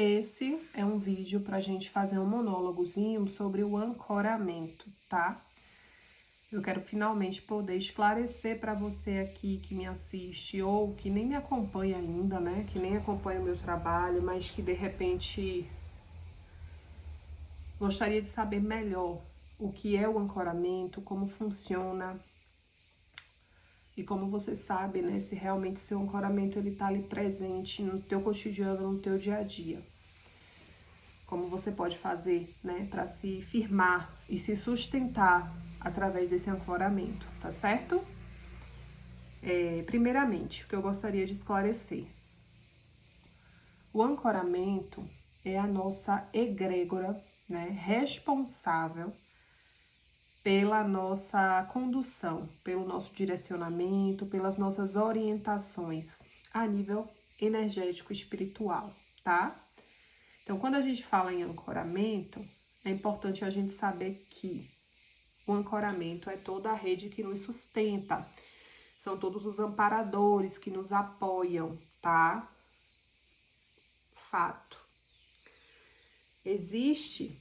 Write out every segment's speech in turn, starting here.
Esse é um vídeo para a gente fazer um monólogozinho sobre o ancoramento, tá? Eu quero finalmente poder esclarecer para você aqui que me assiste ou que nem me acompanha ainda, né? Que nem acompanha o meu trabalho, mas que de repente gostaria de saber melhor o que é o ancoramento, como funciona e como você sabe, né? Se realmente seu ancoramento ele tá ali presente no teu cotidiano, no teu dia a dia. Como você pode fazer, né, para se firmar e se sustentar através desse ancoramento, tá certo? Primeiramente, o que eu gostaria de esclarecer. O ancoramento é a nossa egrégora, né, responsável pela nossa condução, pelo nosso direcionamento, pelas nossas orientações a nível energético espiritual, tá? Então, quando a gente fala em ancoramento, é importante a gente saber que o ancoramento é toda a rede que nos sustenta, são todos os amparadores que nos apoiam, tá? Fato. Existe,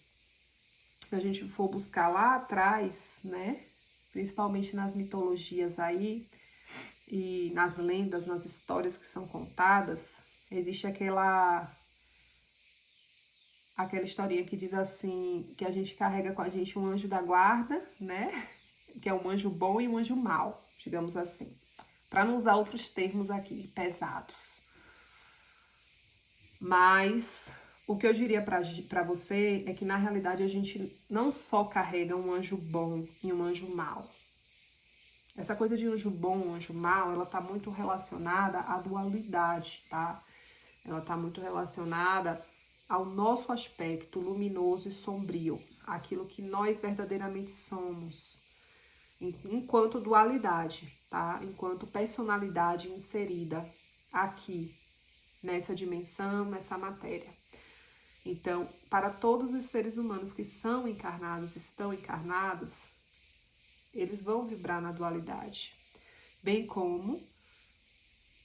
se a gente for buscar lá atrás, né? Principalmente nas mitologias aí e nas lendas, nas histórias que são contadas, existe aquela historinha que diz assim, que a gente carrega com a gente um anjo da guarda, né? Que é um anjo bom e um anjo mau, digamos assim. Para não usar outros termos aqui, pesados. Mas o que eu diria para você é que na realidade a gente não só carrega um anjo bom e um anjo mau. Essa coisa de anjo bom, anjo mau, ela tá muito relacionada à dualidade, tá? Ela tá muito relacionada ao nosso aspecto luminoso e sombrio, aquilo que nós verdadeiramente somos, enquanto dualidade, tá? Enquanto personalidade inserida aqui, nessa dimensão, nessa matéria. Então, para todos os seres humanos que são encarnados, estão encarnados, eles vão vibrar na dualidade, bem como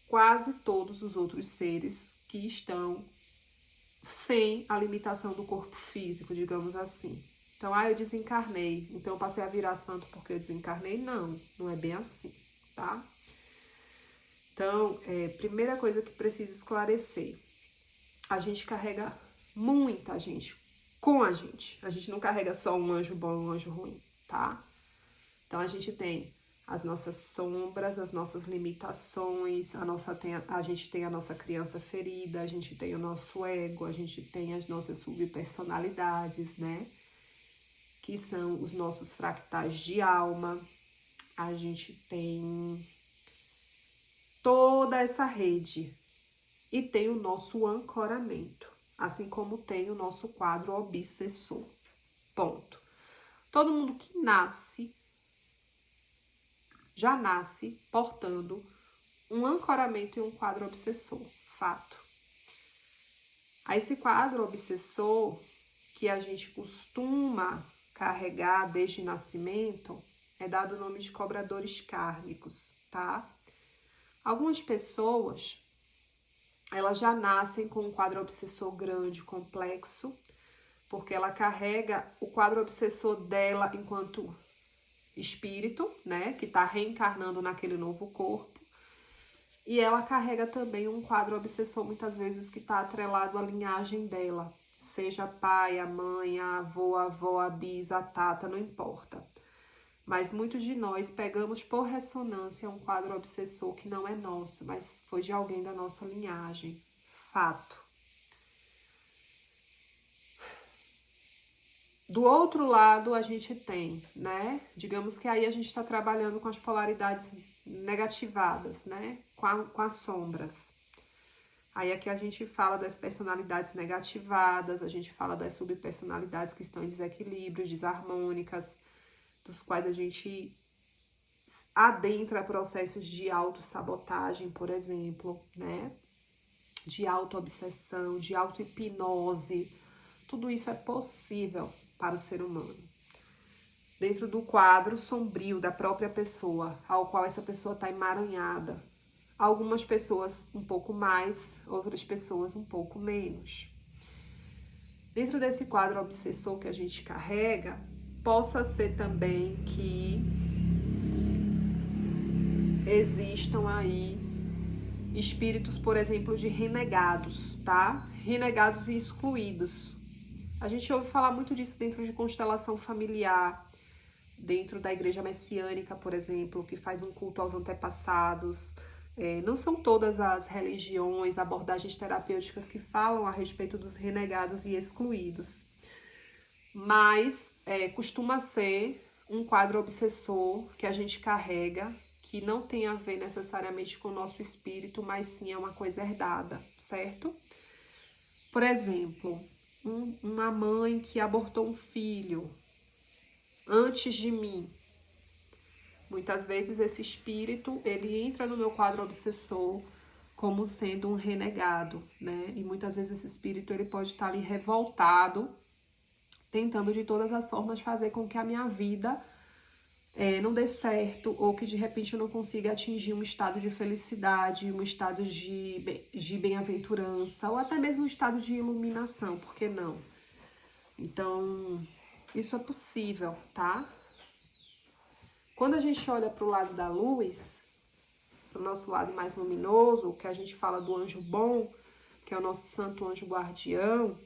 quase todos os outros seres que estão sem a limitação do corpo físico, digamos assim. Então, eu desencarnei, então eu passei a virar santo porque eu desencarnei? Não, não é bem assim, tá? Então, primeira coisa que precisa esclarecer, a gente carrega muita gente com a gente. A gente não carrega só um anjo bom e um anjo ruim, tá? Então, a gente tem as nossas sombras, as nossas limitações, a gente tem a nossa criança ferida, a gente tem o nosso ego, a gente tem as nossas subpersonalidades, né? Que são os nossos fractais de alma. A gente tem toda essa rede e tem o nosso ancoramento, assim como tem o nosso quadro obsessor. Ponto. Todo mundo que nasce já nasce portando um ancoramento e um quadro obsessor, fato. A esse quadro obsessor que a gente costuma carregar desde nascimento é dado o nome de cobradores kármicos, tá? Algumas pessoas, elas já nascem com um quadro obsessor grande, complexo, porque ela carrega o quadro obsessor dela enquanto espírito, né, que está reencarnando naquele novo corpo. E ela carrega também um quadro obsessor, muitas vezes, que está atrelado à linhagem dela. Seja a pai, a mãe, a avó, a bisa, a tata, não importa. Mas muitos de nós pegamos por ressonância um quadro obsessor que não é nosso, mas foi de alguém da nossa linhagem. Fato. Do outro lado, a gente tem, né? Digamos que aí a gente está trabalhando com as polaridades negativadas, né? Com as sombras. Aí aqui a gente fala das personalidades negativadas, a gente fala das subpersonalidades que estão em desequilíbrios, desarmônicas, dos quais a gente adentra processos de autossabotagem, por exemplo, né? De autoobsessão, de auto-hipnose. Tudo isso é possível para o ser humano. Dentro do quadro sombrio da própria pessoa, ao qual essa pessoa está emaranhada. Algumas pessoas um pouco mais, outras pessoas um pouco menos. Dentro desse quadro obsessor que a gente carrega, possa ser também que existam aí espíritos, por exemplo, de renegados, tá? Renegados e excluídos. A gente ouve falar muito disso dentro de constelação familiar, dentro da igreja messiânica, por exemplo, que faz um culto aos antepassados. Não são todas as religiões, abordagens terapêuticas que falam a respeito dos renegados e excluídos, mas costuma ser um quadro obsessor que a gente carrega, que não tem a ver necessariamente com o nosso espírito, mas sim é uma coisa herdada, certo? Por exemplo, uma mãe que abortou um filho antes de mim. Muitas vezes esse espírito, ele entra no meu quadro obsessor como sendo um renegado, né? E muitas vezes esse espírito, ele pode estar ali revoltado, tentando de todas as formas fazer com que a minha vida não dê certo, ou que de repente eu não consiga atingir um estado de felicidade, um estado de bem-aventurança, ou até mesmo um estado de iluminação, por que não? Então, isso é possível, tá? Quando a gente olha para o lado da luz, para o nosso lado mais luminoso, que a gente fala do anjo bom, que é o nosso santo anjo guardião,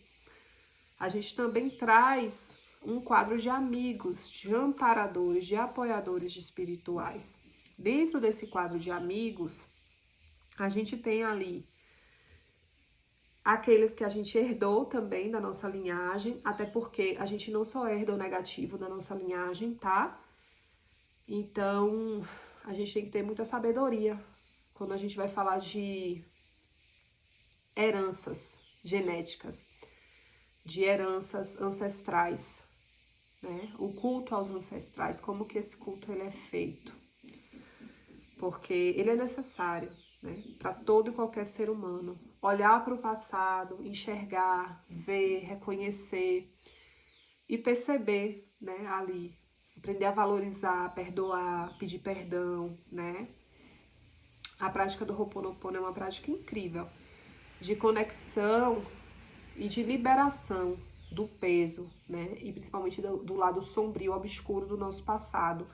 a gente também traz um quadro de amigos, de amparadores, de apoiadores espirituais. Dentro desse quadro de amigos, a gente tem ali aqueles que a gente herdou também da nossa linhagem, até porque a gente não só herda o negativo da nossa linhagem, tá? Então, a gente tem que ter muita sabedoria quando a gente vai falar de heranças genéticas, de heranças ancestrais, né? O culto aos ancestrais, como que esse culto ele é feito? Porque ele é necessário, né, para todo e qualquer ser humano. Olhar para o passado, enxergar, ver, reconhecer e perceber, né, ali. Aprender a valorizar, perdoar, pedir perdão, né? A prática do Ho'oponopono é uma prática incrível de conexão e de liberação do peso, né? E principalmente do lado sombrio, obscuro do nosso passado,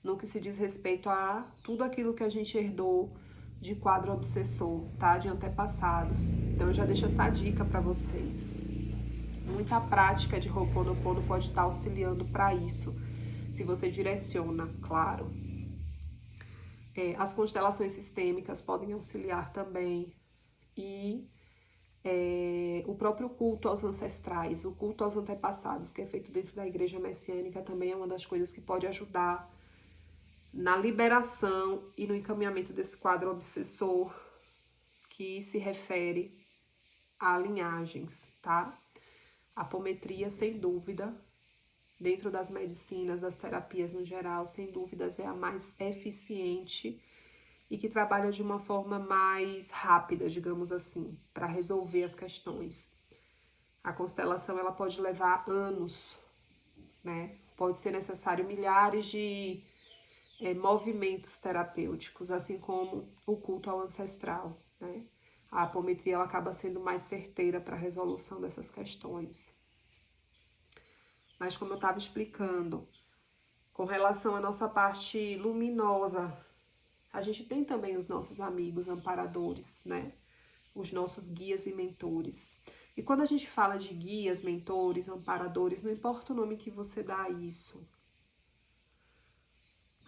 no que se diz respeito a tudo aquilo que a gente herdou de quadro obsessor, tá? De antepassados. Então eu já deixo essa dica para vocês. Muita prática de Ho'oponopono pode estar auxiliando para isso, se você direciona, claro. As constelações sistêmicas podem auxiliar também. E o próprio culto aos ancestrais, o culto aos antepassados, que é feito dentro da igreja messiânica, também é uma das coisas que pode ajudar na liberação e no encaminhamento desse quadro obsessor que se refere a linhagens, tá? A apometria, sem dúvida, dentro das medicinas, das terapias no geral, sem dúvidas é a mais eficiente e que trabalha de uma forma mais rápida, digamos assim, para resolver as questões. A constelação ela pode levar anos, né? Pode ser necessário milhares de movimentos terapêuticos, assim como o culto ao ancestral, né? A apometria ela acaba sendo mais certeira para a resolução dessas questões. Mas como eu estava explicando, com relação à nossa parte luminosa, a gente tem também os nossos amigos amparadores, né? Os nossos guias e mentores. E quando a gente fala de guias, mentores, amparadores, não importa o nome que você dá a isso,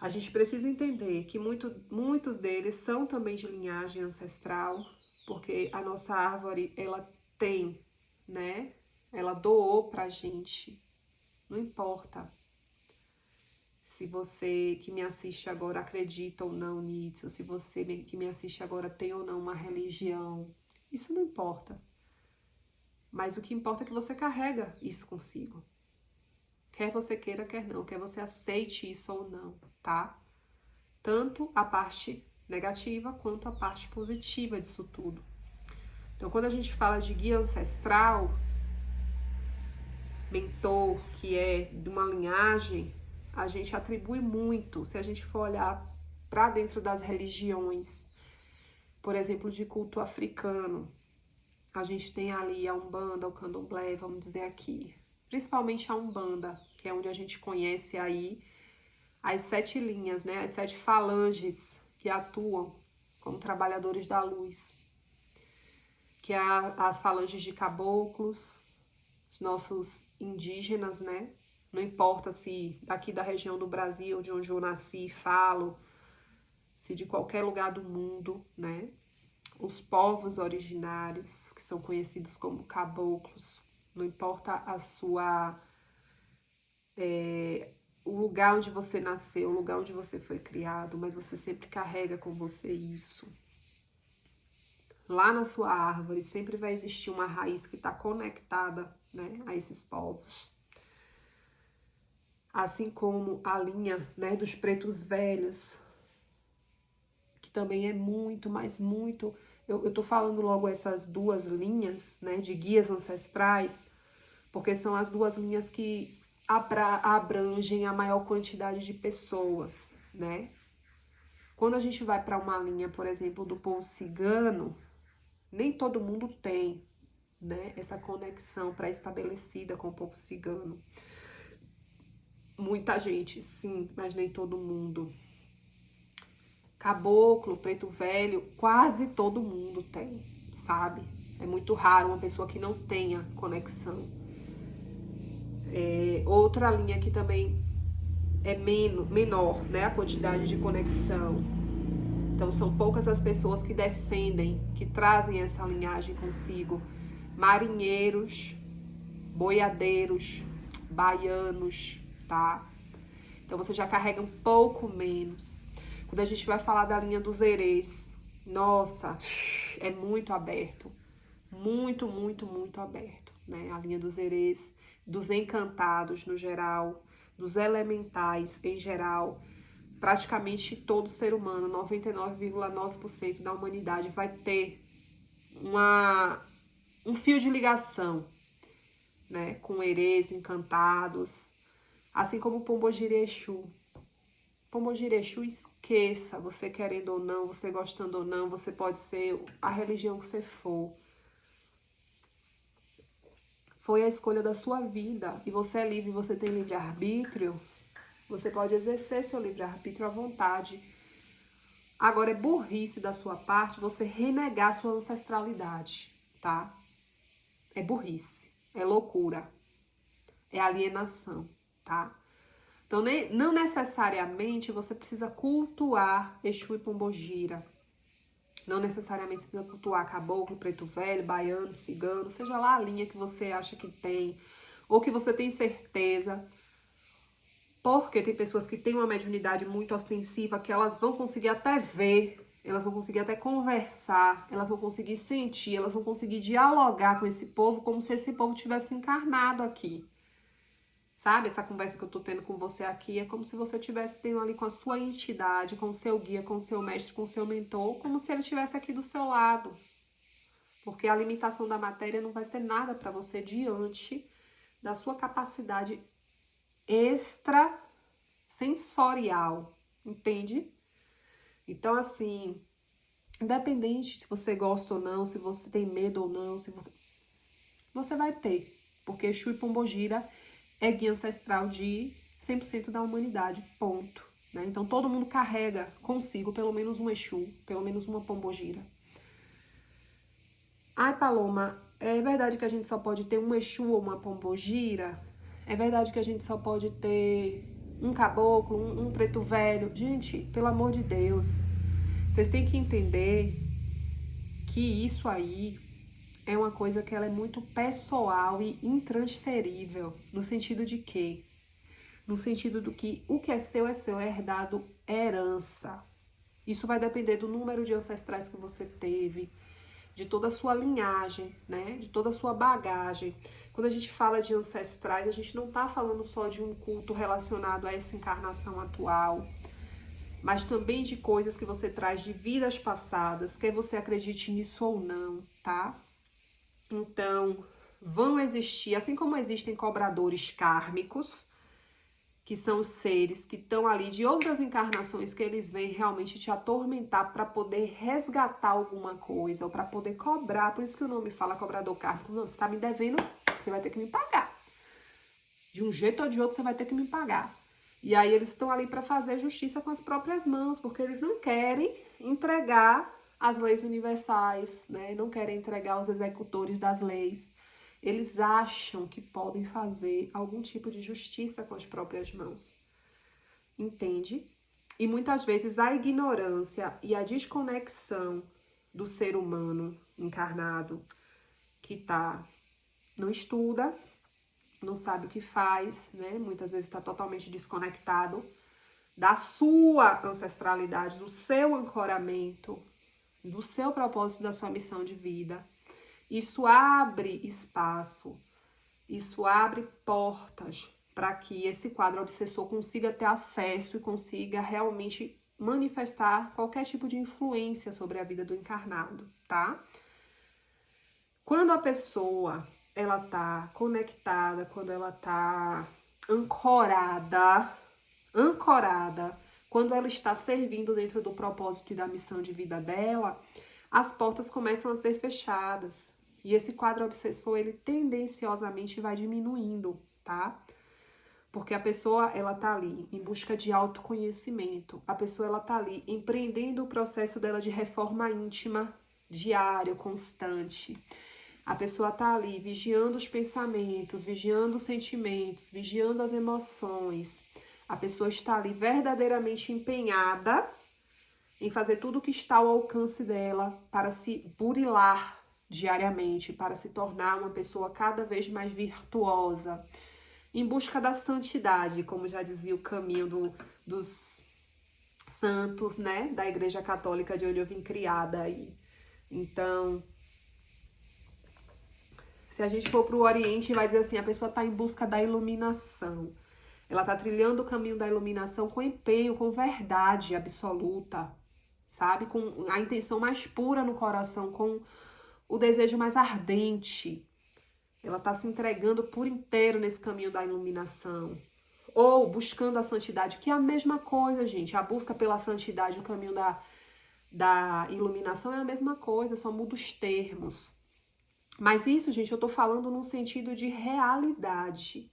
a gente precisa entender que muitos deles são também de linhagem ancestral, porque a nossa árvore, ela tem, né? Ela doou pra gente. Não importa se você que me assiste agora acredita ou não nisso, se você que me assiste agora tem ou não uma religião. Isso não importa. Mas o que importa é que você carrega isso consigo. Quer você queira, quer não. Quer você aceite isso ou não, tá? Tanto a parte negativa quanto a parte positiva disso tudo. Então, quando a gente fala de guia ancestral, mentor, que é de uma linhagem, a gente atribui muito, se a gente for olhar para dentro das religiões, por exemplo, de culto africano, a gente tem ali a Umbanda, o Candomblé, vamos dizer aqui. Principalmente a Umbanda, que é onde a gente conhece aí as 7 linhas, né? As 7 falanges que atuam como trabalhadores da luz. Que é as falanges de caboclos, os nossos indígenas, né? Não importa se daqui da região do Brasil, de onde eu nasci e falo, se de qualquer lugar do mundo, né? Os povos originários, que são conhecidos como caboclos, não importa a sua... o lugar onde você nasceu, o lugar onde você foi criado, mas você sempre carrega com você isso. Lá na sua árvore sempre vai existir uma raiz que está conectada, né, a esses povos. Assim como a linha, né, dos pretos velhos, que também é muito, mas muito... Eu tô falando logo essas 2 linhas, né, de guias ancestrais, porque são as 2 linhas que abrangem a maior quantidade de pessoas, né? Quando a gente vai para uma linha, por exemplo, do povo cigano, nem todo mundo tem, né, essa conexão pré-estabelecida com o povo cigano. Muita gente, sim, mas nem todo mundo. Caboclo, preto velho, quase todo mundo tem, sabe? É muito raro uma pessoa que não tenha conexão. Outra linha que também é menor, né, a quantidade de conexão. Então são poucas as pessoas que descendem, que trazem essa linhagem consigo. Marinheiros, boiadeiros, baianos, tá? Então você já carrega um pouco menos. Quando a gente vai falar da linha dos herês, nossa, é muito aberto. Muito, muito, muito aberto, né? A linha dos herês, dos encantados no geral, dos elementais em geral. Praticamente todo ser humano, 99,9% da humanidade vai ter um fio de ligação, né, com herês, encantados, assim como o Pombogira e Exu. Pombogira e Exu, esqueça, você querendo ou não, você gostando ou não, você pode ser a religião que você for. Foi a escolha da sua vida e você é livre, você tem livre-arbítrio, você pode exercer seu livre-arbítrio à vontade. Agora, é burrice da sua parte você renegar sua ancestralidade, tá? É burrice, é loucura, é alienação, tá? Então, não necessariamente você precisa cultuar Exu e Pombogira. Não necessariamente você precisa cultuar caboclo, preto velho, baiano, cigano, seja lá a linha que você acha que tem, ou que você tem certeza. Porque tem pessoas que têm uma mediunidade muito ostensiva, que elas vão conseguir até ver, elas vão conseguir até conversar, elas vão conseguir sentir, elas vão conseguir dialogar com esse povo como se esse povo tivesse encarnado aqui. Sabe, essa conversa que eu tô tendo com você aqui é como se você estivesse tendo ali com a sua entidade, com o seu guia, com o seu mestre, com o seu mentor, como se ele estivesse aqui do seu lado. Porque a limitação da matéria não vai ser nada para você diante da sua capacidade extrasensorial, entende? Então, assim, independente se você gosta ou não, se você tem medo ou não, se você vai ter. Porque Exu e Pombogira é guia ancestral de 100% da humanidade, ponto. Né? Então, todo mundo carrega consigo pelo menos um Exu, pelo menos uma Pombogira. Ai, Paloma, é verdade que a gente só pode ter um Exu ou uma Pombogira? É verdade que a gente só pode ter um caboclo, um preto velho? Gente, pelo amor de Deus, vocês têm que entender que isso aí é uma coisa que ela é muito pessoal e intransferível, no sentido de quê? No sentido do que o que é seu, é herdado, é herança. Isso vai depender do número de ancestrais que você teve, de toda a sua linhagem, né? De toda a sua bagagem. Quando a gente fala de ancestrais, a gente não está falando só de um culto relacionado a essa encarnação atual, mas também de coisas que você traz de vidas passadas, quer você acredite nisso ou não, tá? Então, vão existir, assim como existem cobradores kármicos, que são os seres que estão ali de outras encarnações que eles vêm realmente te atormentar para poder resgatar alguma coisa ou para poder cobrar. Por isso que o nome fala cobrador kármico. Não, você está me devendo, você vai ter que me pagar. De um jeito ou de outro você vai ter que me pagar. E aí eles estão ali para fazer justiça com as próprias mãos, porque eles não querem entregar as leis universais, né? Não querem entregar os executores das leis. Eles acham que podem fazer algum tipo de justiça com as próprias mãos. Entende? E muitas vezes a ignorância e a desconexão do ser humano encarnado que não estuda, não sabe o que faz, né? Muitas vezes está totalmente desconectado da sua ancestralidade, do seu ancoramento, do seu propósito, da sua missão de vida. Isso abre espaço, isso abre portas para que esse quadro obsessor consiga ter acesso e consiga realmente manifestar qualquer tipo de influência sobre a vida do encarnado, tá? Quando a pessoa ela tá conectada, quando ela tá ancorada, quando ela está servindo dentro do propósito e da missão de vida dela, as portas começam a ser fechadas. E esse quadro obsessor, ele tendenciosamente vai diminuindo, tá? Porque a pessoa, ela tá ali em busca de autoconhecimento. A pessoa, ela tá ali empreendendo o processo dela de reforma íntima, diário, constante. A pessoa tá ali vigiando os pensamentos, vigiando os sentimentos, vigiando as emoções. A pessoa está ali verdadeiramente empenhada em fazer tudo o que está ao alcance dela para se burilar diariamente, para se tornar uma pessoa cada vez mais virtuosa, em busca da santidade, como já dizia o caminho dos santos, né, da Igreja Católica de onde eu vim criada aí. Então, se a gente for para o Oriente, vai dizer assim, a pessoa está em busca da iluminação. Ela está trilhando o caminho da iluminação com empenho, com verdade absoluta, sabe? Com a intenção mais pura no coração, com o desejo mais ardente. Ela está se entregando por inteiro nesse caminho da iluminação. Ou buscando a santidade, que é a mesma coisa, gente. A busca pela santidade, o caminho da iluminação é a mesma coisa, só muda os termos. Mas isso, gente, eu tô falando num sentido de realidade.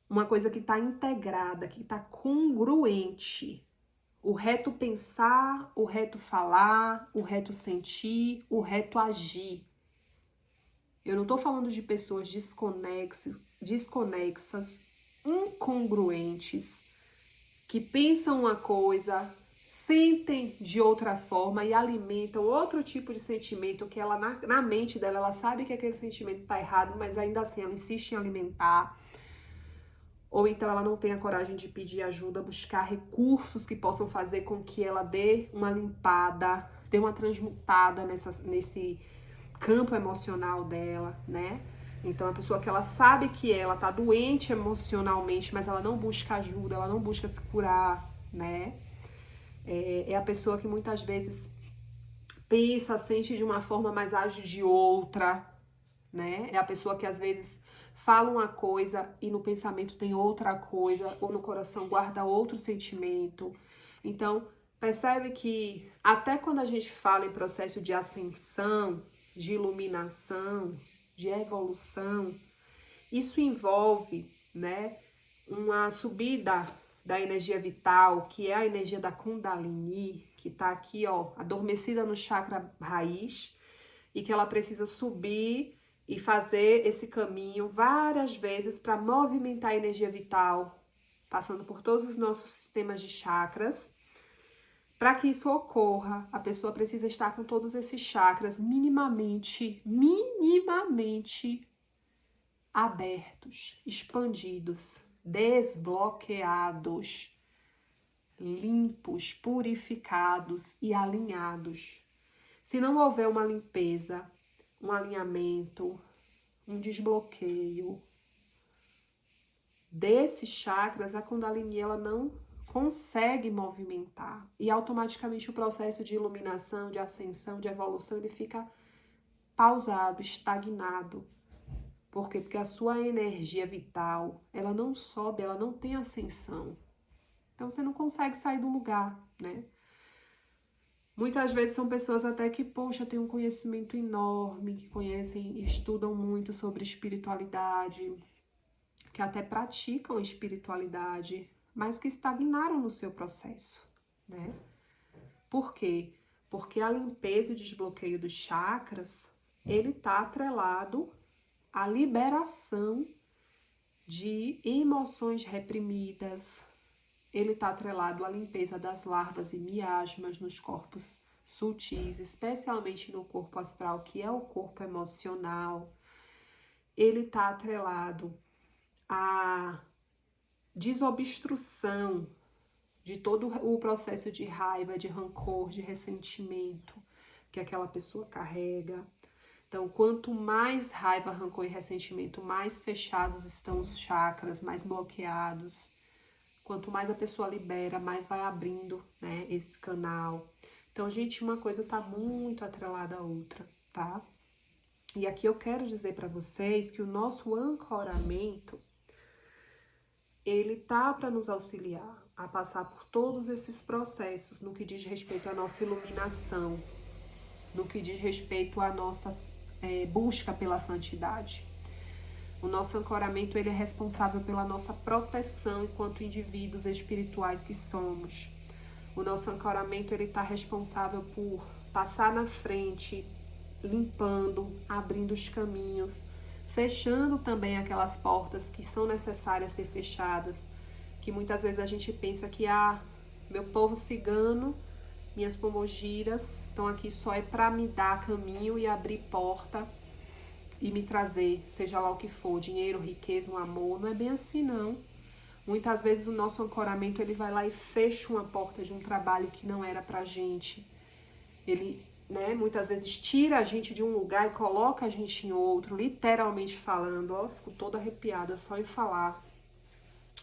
Uma coisa que tá integrada, que tá congruente. O reto pensar, o reto falar, o reto sentir, o reto agir. Eu não tô falando de pessoas desconexas, incongruentes, que pensam uma coisa, sentem de outra forma e alimentam outro tipo de sentimento que ela, na mente dela, ela sabe que aquele sentimento tá errado, mas ainda assim ela insiste em alimentar. Ou então ela não tem a coragem de pedir ajuda, buscar recursos que possam fazer com que ela dê uma limpada, dê uma transmutada nesse campo emocional dela, né? Então, a pessoa que ela sabe que ela tá doente emocionalmente, mas ela não busca ajuda, ela não busca se curar, né? É a pessoa que muitas vezes pensa, sente de uma forma, mas age de outra, né? É a pessoa que às vezes fala uma coisa e no pensamento tem outra coisa, ou no coração guarda outro sentimento. Então, percebe que até quando a gente fala em processo de ascensão, de iluminação, de evolução, isso envolve, né, uma subida da energia vital, que é a energia da Kundalini, que está aqui, ó, adormecida no chakra raiz, e que ela precisa subir e fazer esse caminho várias vezes para movimentar a energia vital, passando por todos os nossos sistemas de chakras. Para que isso ocorra, a pessoa precisa estar com todos esses chakras minimamente abertos, expandidos, desbloqueados, limpos, purificados e alinhados. Se não houver uma limpeza, um alinhamento, um desbloqueio desses chakras, a Kundalini ela não consegue movimentar. E automaticamente o processo de iluminação, de ascensão, de evolução, ele fica pausado, estagnado. Por quê? Porque a sua energia vital, ela não sobe, ela não tem ascensão. Então você não consegue sair do lugar, né? Muitas vezes são pessoas até que, poxa, têm um conhecimento enorme, que conhecem e estudam muito sobre espiritualidade, que até praticam espiritualidade, mas que estagnaram no seu processo, né? Por quê? Porque a limpeza e o desbloqueio dos chakras, ele tá atrelado à liberação de emoções reprimidas, ele está atrelado à limpeza das larvas e miasmas nos corpos sutis, especialmente no corpo astral, que é o corpo emocional. Ele está atrelado à desobstrução de todo o processo de raiva, de rancor, de ressentimento que aquela pessoa carrega. Então, quanto mais raiva, rancor e ressentimento, mais fechados estão os chakras, mais bloqueados. Quanto mais a pessoa libera, mais vai abrindo, né, esse canal. Então, gente, uma coisa tá muito atrelada à outra, tá? E aqui eu quero dizer para vocês que o nosso ancoramento, ele tá para nos auxiliar a passar por todos esses processos no que diz respeito à nossa iluminação, no que diz respeito à nossa busca pela santidade. O nosso ancoramento, ele é responsável pela nossa proteção enquanto indivíduos espirituais que somos. O nosso ancoramento, ele está responsável por passar na frente, limpando, abrindo os caminhos, fechando também aquelas portas que são necessárias ser fechadas, que muitas vezes a gente pensa que, meu povo cigano, minhas pomogiras estão aqui só é para me dar caminho e abrir porta e me trazer, seja lá o que for, dinheiro, riqueza, um amor. Não é bem assim, não. Muitas vezes o nosso ancoramento, ele vai lá e fecha uma porta de um trabalho que não era pra gente. Ele, né, muitas vezes tira a gente de um lugar e coloca a gente em outro, literalmente falando. Ó, fico toda arrepiada só em falar.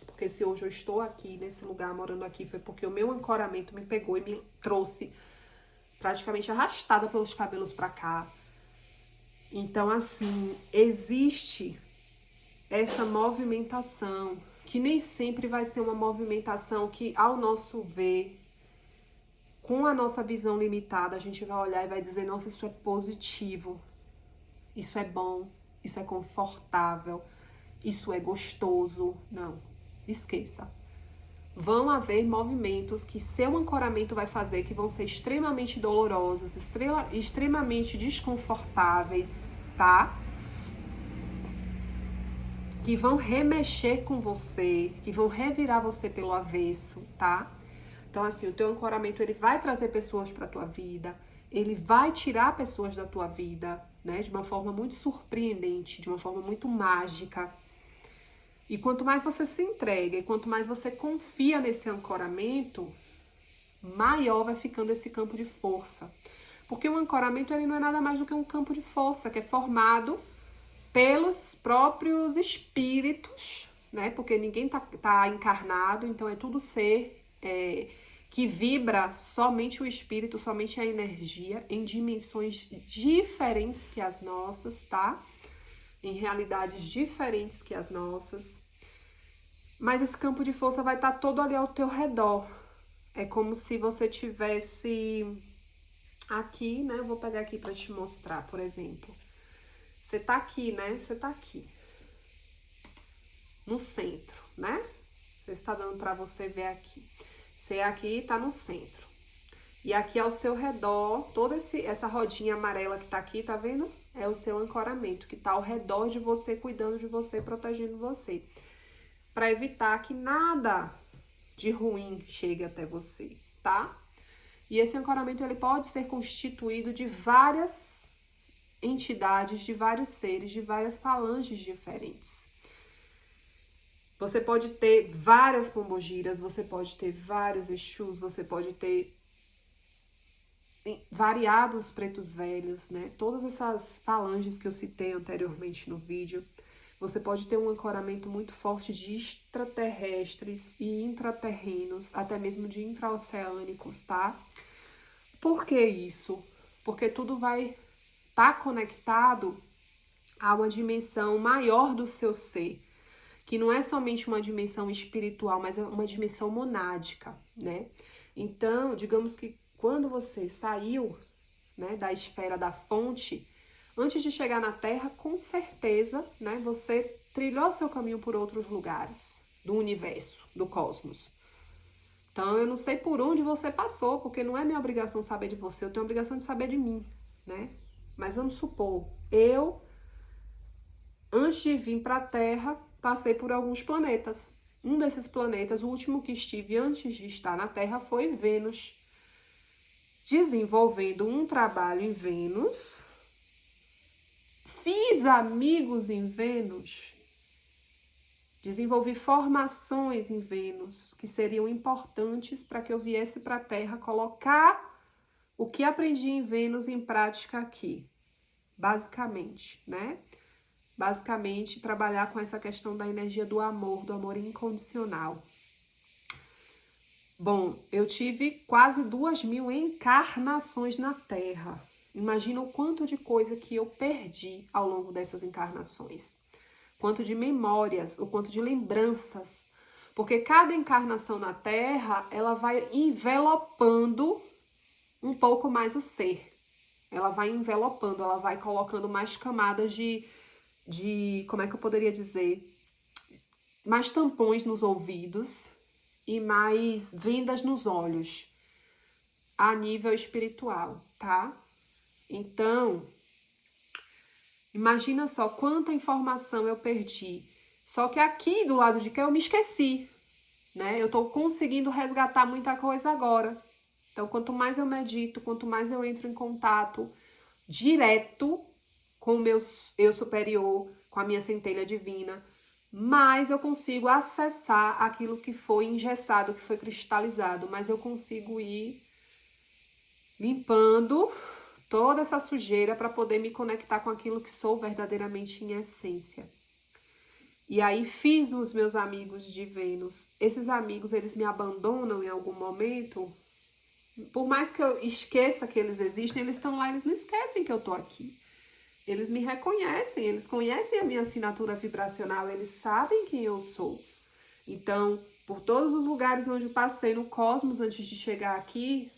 Porque se hoje eu estou aqui, nesse lugar, morando aqui, foi porque o meu ancoramento me pegou e me trouxe praticamente arrastada pelos cabelos pra cá. Então, assim, existe essa movimentação, que nem sempre vai ser uma movimentação que, ao nosso ver, com a nossa visão limitada, a gente vai olhar e vai dizer, nossa, isso é positivo, isso é bom, isso é confortável, isso é gostoso. Não, esqueça. Vão haver movimentos que seu ancoramento vai fazer que vão ser extremamente dolorosos, extremamente desconfortáveis, tá? Que vão remexer com você, que vão revirar você pelo avesso, tá? Então, assim, o teu ancoramento, ele vai trazer pessoas pra tua vida, ele vai tirar pessoas da tua vida, né? De uma forma muito surpreendente, de uma forma muito mágica. E quanto mais você se entrega e quanto mais você confia nesse ancoramento, maior vai ficando esse campo de força. Porque o ancoramento, ele não é nada mais do que um campo de força, que é formado pelos próprios espíritos, né? Porque ninguém tá encarnado, então é tudo ser que vibra somente o espírito, somente a energia, em dimensões diferentes que as nossas, tá? Em realidades diferentes que as nossas. Mas esse campo de força vai estar todo ali ao teu redor. É como se você tivesse aqui, né? Eu vou pegar aqui para te mostrar, por exemplo. Você tá aqui, né? Você tá aqui. No centro, né? Você está dando para você ver aqui. Você aqui tá no centro. E aqui ao seu redor, toda essa rodinha amarela que tá aqui, tá vendo? É o seu ancoramento, que tá ao redor de você, cuidando de você, protegendo você. Para evitar que nada de ruim chegue até você, tá? E esse ancoramento, ele pode ser constituído de várias entidades, de vários seres, de várias falanges diferentes. Você pode ter várias pombogiras, você pode ter vários exus, você pode ter variados pretos velhos, né? Todas essas falanges que eu citei anteriormente no vídeo. Você pode ter um ancoramento muito forte de extraterrestres e intraterrenos, até mesmo de intraoceânicos, tá? Por que isso? Porque tudo vai estar conectado a uma dimensão maior do seu ser, que não é somente uma dimensão espiritual, mas é uma dimensão monádica, né? Então, digamos que quando você saiu, né, da esfera da fonte, antes de chegar na Terra, com certeza, né, você trilhou seu caminho por outros lugares do universo, do cosmos. Então, eu não sei por onde você passou, porque não é minha obrigação saber de você, eu tenho a obrigação de saber de mim, né? Mas vamos supor, eu, antes de vir para a Terra, passei por alguns planetas. Um desses planetas, o último que estive antes de estar na Terra, foi Vênus. Desenvolvendo um trabalho em Vênus, fiz amigos em Vênus, desenvolvi formações em Vênus que seriam importantes para que eu viesse para a Terra colocar o que aprendi em Vênus em prática aqui, basicamente, né? Basicamente, trabalhar com essa questão da energia do amor incondicional. Bom, eu tive quase 2.000 encarnações na Terra. Imagina o quanto de coisa que eu perdi ao longo dessas encarnações. Quanto de memórias, o quanto de lembranças. Porque cada encarnação na Terra, ela vai envelopando um pouco mais o ser. Ela vai envelopando, ela vai colocando mais camadas como é que eu poderia dizer? Mais tampões nos ouvidos e mais vendas nos olhos a nível espiritual, tá? Então, imagina só quanta informação eu perdi. Só que aqui do lado de cá eu me esqueci, né? Eu tô conseguindo resgatar muita coisa agora. Então, quanto mais eu medito, quanto mais eu entro em contato direto com o meu eu superior, com a minha centelha divina, mais eu consigo acessar aquilo que foi engessado, que foi cristalizado, mas eu consigo ir limpando toda essa sujeira para poder me conectar com aquilo que sou verdadeiramente em essência. E aí fiz os meus amigos de Vênus. Esses amigos, eles me abandonam em algum momento. Por mais que eu esqueça que eles existem, eles estão lá, eles não esquecem que eu tô aqui. Eles me reconhecem, eles conhecem a minha assinatura vibracional, eles sabem quem eu sou. Então, por todos os lugares onde eu passei no cosmos antes de chegar aqui,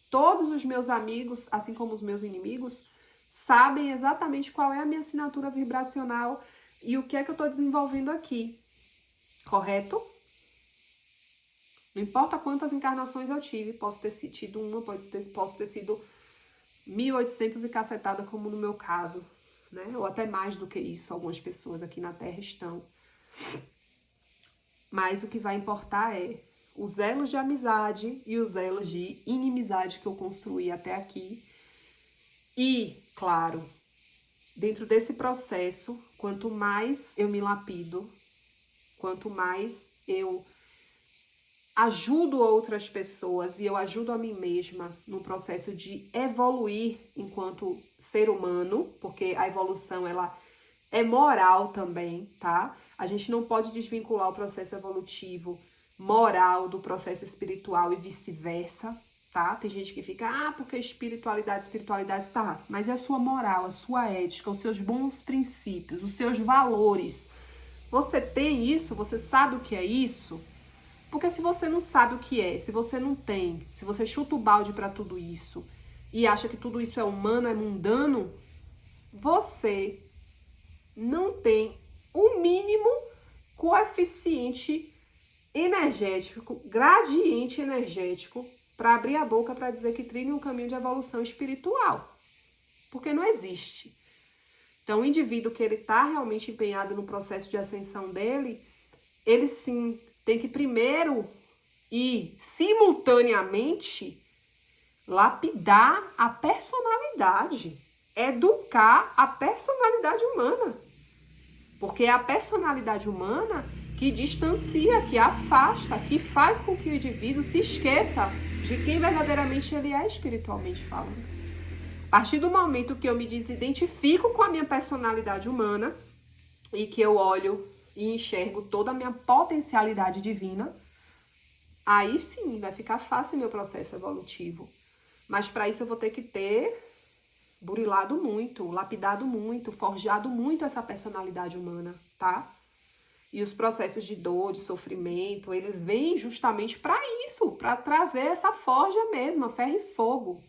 todos os meus amigos, assim como os meus inimigos, sabem exatamente qual é a minha assinatura vibracional e o que é que eu estou desenvolvendo aqui. Correto? Não importa quantas encarnações eu tive, posso ter tido uma, posso ter sido 1.800 e cacetada, como no meu caso, né? Ou até mais do que isso, algumas pessoas aqui na Terra estão. Mas o que vai importar é os elos de amizade e os elos de inimizade que eu construí até aqui. E, claro, dentro desse processo, quanto mais eu me lapido, quanto mais eu ajudo outras pessoas e eu ajudo a mim mesma no processo de evoluir enquanto ser humano, porque a evolução, ela é moral também, tá? A gente não pode desvincular o processo evolutivo moral do processo espiritual e vice-versa, tá? Tem gente que fica, porque espiritualidade, tá. Mas é a sua moral, a sua ética, os seus bons princípios, os seus valores. Você tem isso? Você sabe o que é isso? Porque se você não sabe o que é, se você não tem, se você chuta o balde para tudo isso e acha que tudo isso é humano, é mundano, você não tem o mínimo coeficiente energético, gradiente energético, para abrir a boca para dizer que trilha um caminho de evolução espiritual. Porque não existe. Então, o indivíduo que ele está realmente empenhado no processo de ascensão dele, ele sim tem que primeiro e simultaneamente lapidar a personalidade, educar a personalidade humana. Porque é a personalidade humana que distancia, que afasta, que faz com que o indivíduo se esqueça de quem verdadeiramente ele é espiritualmente falando. A partir do momento que eu me desidentifico com a minha personalidade humana e que eu olho e enxergo toda a minha potencialidade divina, aí sim vai ficar fácil o meu processo evolutivo. Mas para isso eu vou ter que ter burilado muito, lapidado muito, forjado muito essa personalidade humana, tá? E os processos de dor, de sofrimento, eles vêm justamente para isso, para trazer essa forja mesmo, a ferro e fogo,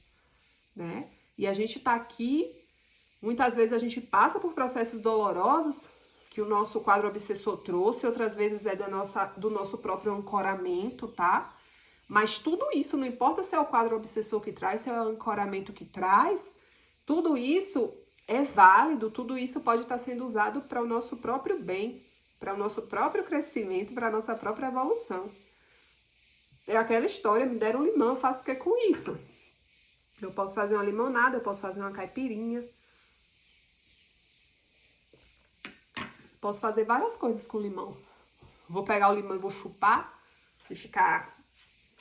né? E a gente tá aqui, muitas vezes a gente passa por processos dolorosos que o nosso quadro obsessor trouxe, outras vezes é do nosso próprio ancoramento, tá? Mas tudo isso, não importa se é o quadro obsessor que traz, se é o ancoramento que traz, tudo isso é válido, tudo isso pode estar sendo usado para o nosso próprio bem, para o nosso próprio crescimento, para a nossa própria evolução. É aquela história, me deram um limão, eu faço o que com isso? Eu posso fazer uma limonada, eu posso fazer uma caipirinha. Posso fazer várias coisas com limão. Vou pegar o limão e vou chupar e ficar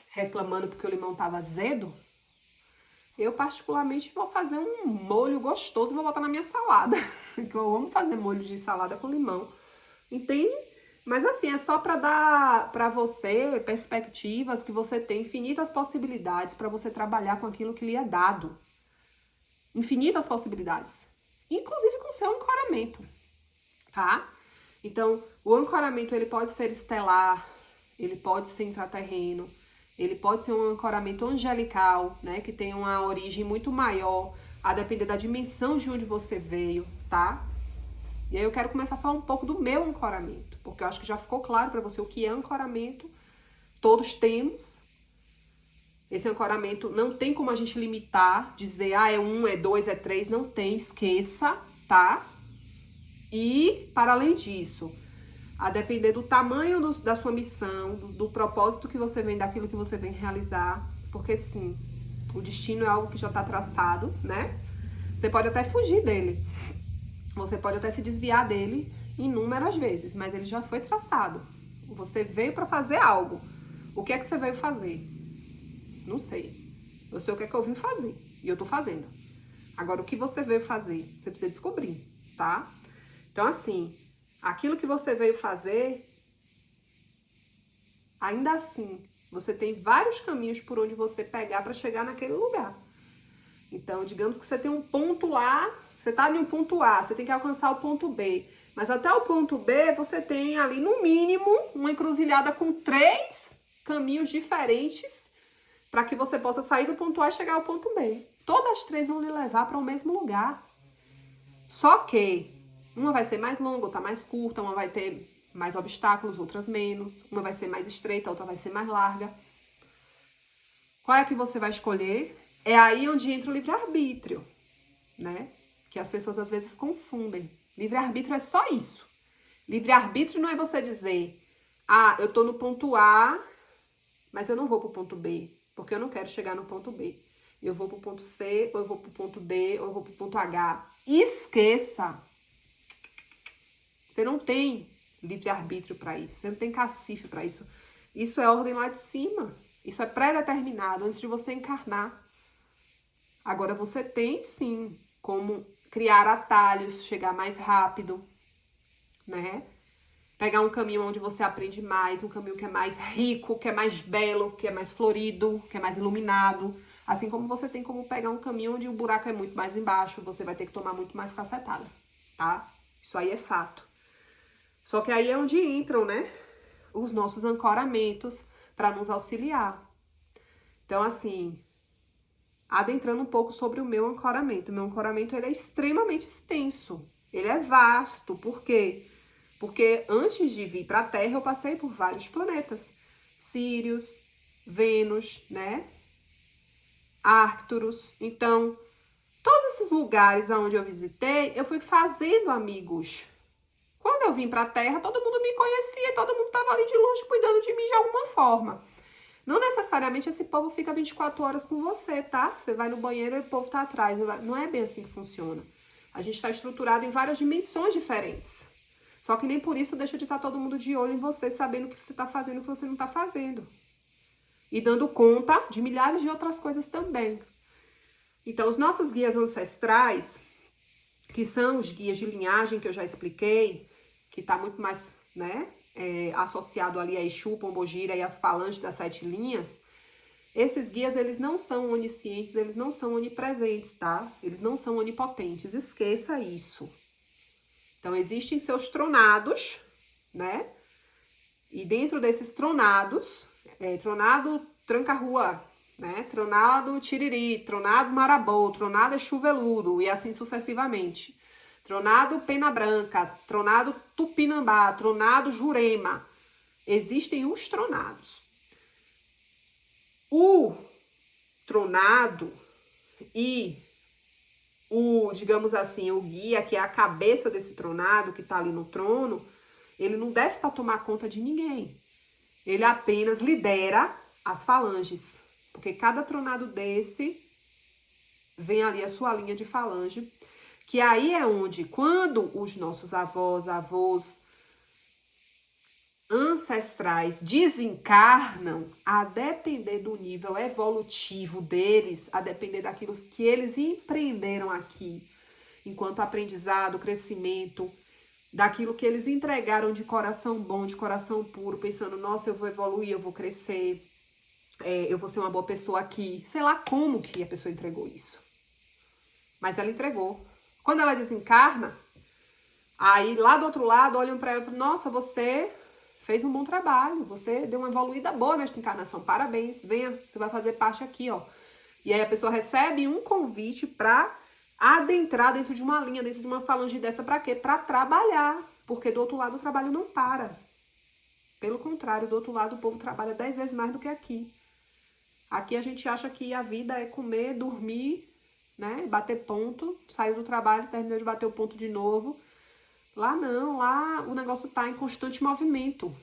reclamando porque o limão tava azedo. Eu, particularmente, vou fazer um molho gostoso e vou botar na minha salada. Que eu amo fazer molho de salada com limão. Entende? Mas assim, é só para dar para você perspectivas que você tem infinitas possibilidades para você trabalhar com aquilo que lhe é dado. Infinitas possibilidades. Inclusive com o seu ancoramento, tá? Então, o ancoramento, ele pode ser estelar, ele pode ser intraterreno, ele pode ser um ancoramento angelical, né? Que tem uma origem muito maior, a depender da dimensão de onde você veio, tá? E aí eu quero começar a falar um pouco do meu ancoramento, porque eu acho que já ficou claro para você o que é ancoramento. Todos temos. Esse ancoramento não tem como a gente limitar, dizer, é 1, é 2, é 3, não tem, esqueça, tá? E, para além disso, a depender do tamanho da sua missão, do propósito que você vem, daquilo que você vem realizar, porque sim, o destino é algo que já está traçado, né? Você pode até fugir dele. Você pode até se desviar dele inúmeras vezes, mas ele já foi traçado. Você veio para fazer algo. O que é que você veio fazer? Não sei. Eu sei o que é que eu vim fazer e eu tô fazendo. Agora, o que você veio fazer? Você precisa descobrir, tá? Então, assim, aquilo que você veio fazer, ainda assim, você tem vários caminhos por onde você pegar para chegar naquele lugar. Então, digamos que você tem um ponto lá. Você tá em um ponto A, você tem que alcançar o ponto B. Mas até o ponto B, você tem ali, no mínimo, uma encruzilhada com 3 caminhos diferentes para que você possa sair do ponto A e chegar ao ponto B. Todas as 3 vão lhe levar para o mesmo lugar. Só que uma vai ser mais longa, outra mais curta, uma vai ter mais obstáculos, outras menos. Uma vai ser mais estreita, outra vai ser mais larga. Qual é a que você vai escolher? É aí onde entra o livre-arbítrio, né? Que as pessoas às vezes confundem. Livre-arbítrio é só isso. Livre-arbítrio não é você dizer, eu tô no ponto A, mas eu não vou pro ponto B, porque eu não quero chegar no ponto B. Eu vou pro ponto C, ou eu vou pro ponto D, ou eu vou pro ponto H. Esqueça! Você não tem livre-arbítrio para isso, você não tem cacife para isso. Isso é ordem lá de cima. Isso é pré-determinado antes de você encarnar. Agora você tem sim como criar atalhos, chegar mais rápido, né? Pegar um caminho onde você aprende mais, um caminho que é mais rico, que é mais belo, que é mais florido, que é mais iluminado. Assim como você tem como pegar um caminho onde o buraco é muito mais embaixo, você vai ter que tomar muito mais cacetada, tá? Isso aí é fato. Só que aí é onde entram, né, os nossos ancoramentos para nos auxiliar. Então, assim, adentrando um pouco sobre o meu ancoramento. O meu ancoramento, ele é extremamente extenso. Ele é vasto. Por quê? Porque antes de vir para a Terra, eu passei por vários planetas. Sírius, Vênus, né? Arcturus. Então, todos esses lugares onde eu visitei, eu fui fazendo amigos. Quando eu vim para a Terra, todo mundo me conhecia, todo mundo estava ali de longe cuidando de mim de alguma forma. Não necessariamente esse povo fica 24 horas com você, tá? Você vai no banheiro e o povo tá atrás. Não é bem assim que funciona. A gente está estruturado em várias dimensões diferentes. Só que nem por isso deixa de estar todo mundo de olho em você, sabendo o que você está fazendo e o que você não está fazendo. E dando conta de milhares de outras coisas também. Então, os nossos guias ancestrais, que são os guias de linhagem que eu já expliquei, que está muito mais, né, associado ali a Exu, Pombogira e as falanges das 7 linhas, Esses guias, eles não são oniscientes, eles não são onipresentes, tá? Eles não são onipotentes, esqueça isso. Então, existem seus tronados, né? E dentro desses tronados, tronado tranca-rua, né? Tronado tiriri, tronado marabou, tronado chuveludo e assim sucessivamente. Tronado pena branca, tronado tupinambá, tronado jurema. Existem os tronados. O tronado e digamos assim, o guia, que é a cabeça desse tronado, que tá ali no trono, ele não desce para tomar conta de ninguém. Ele apenas lidera as falanges. Porque cada tronado desse vem ali a sua linha de falange, que aí é onde, quando os nossos avós, ancestrais desencarnam, a depender do nível evolutivo deles, a depender daquilo que eles empreenderam aqui, enquanto aprendizado, crescimento, daquilo que eles entregaram de coração bom, de coração puro, pensando, nossa, eu vou evoluir, eu vou crescer, eu vou ser uma boa pessoa aqui. Sei lá como que a pessoa entregou isso. Mas ela entregou. Quando ela desencarna, aí lá do outro lado olham para ela e falam, nossa, você fez um bom trabalho, você deu uma evoluída boa nesta encarnação, parabéns, venha, você vai fazer parte aqui, ó. E aí a pessoa recebe um convite para adentrar dentro de uma linha, dentro de uma falange dessa, para quê? Para trabalhar, porque do outro lado o trabalho não para. Pelo contrário, do outro lado o povo trabalha 10 vezes mais do que aqui. Aqui a gente acha que a vida é comer, dormir, né, bater ponto, saiu do trabalho, terminou de bater o ponto de novo. Lá não, lá o negócio tá em constante movimento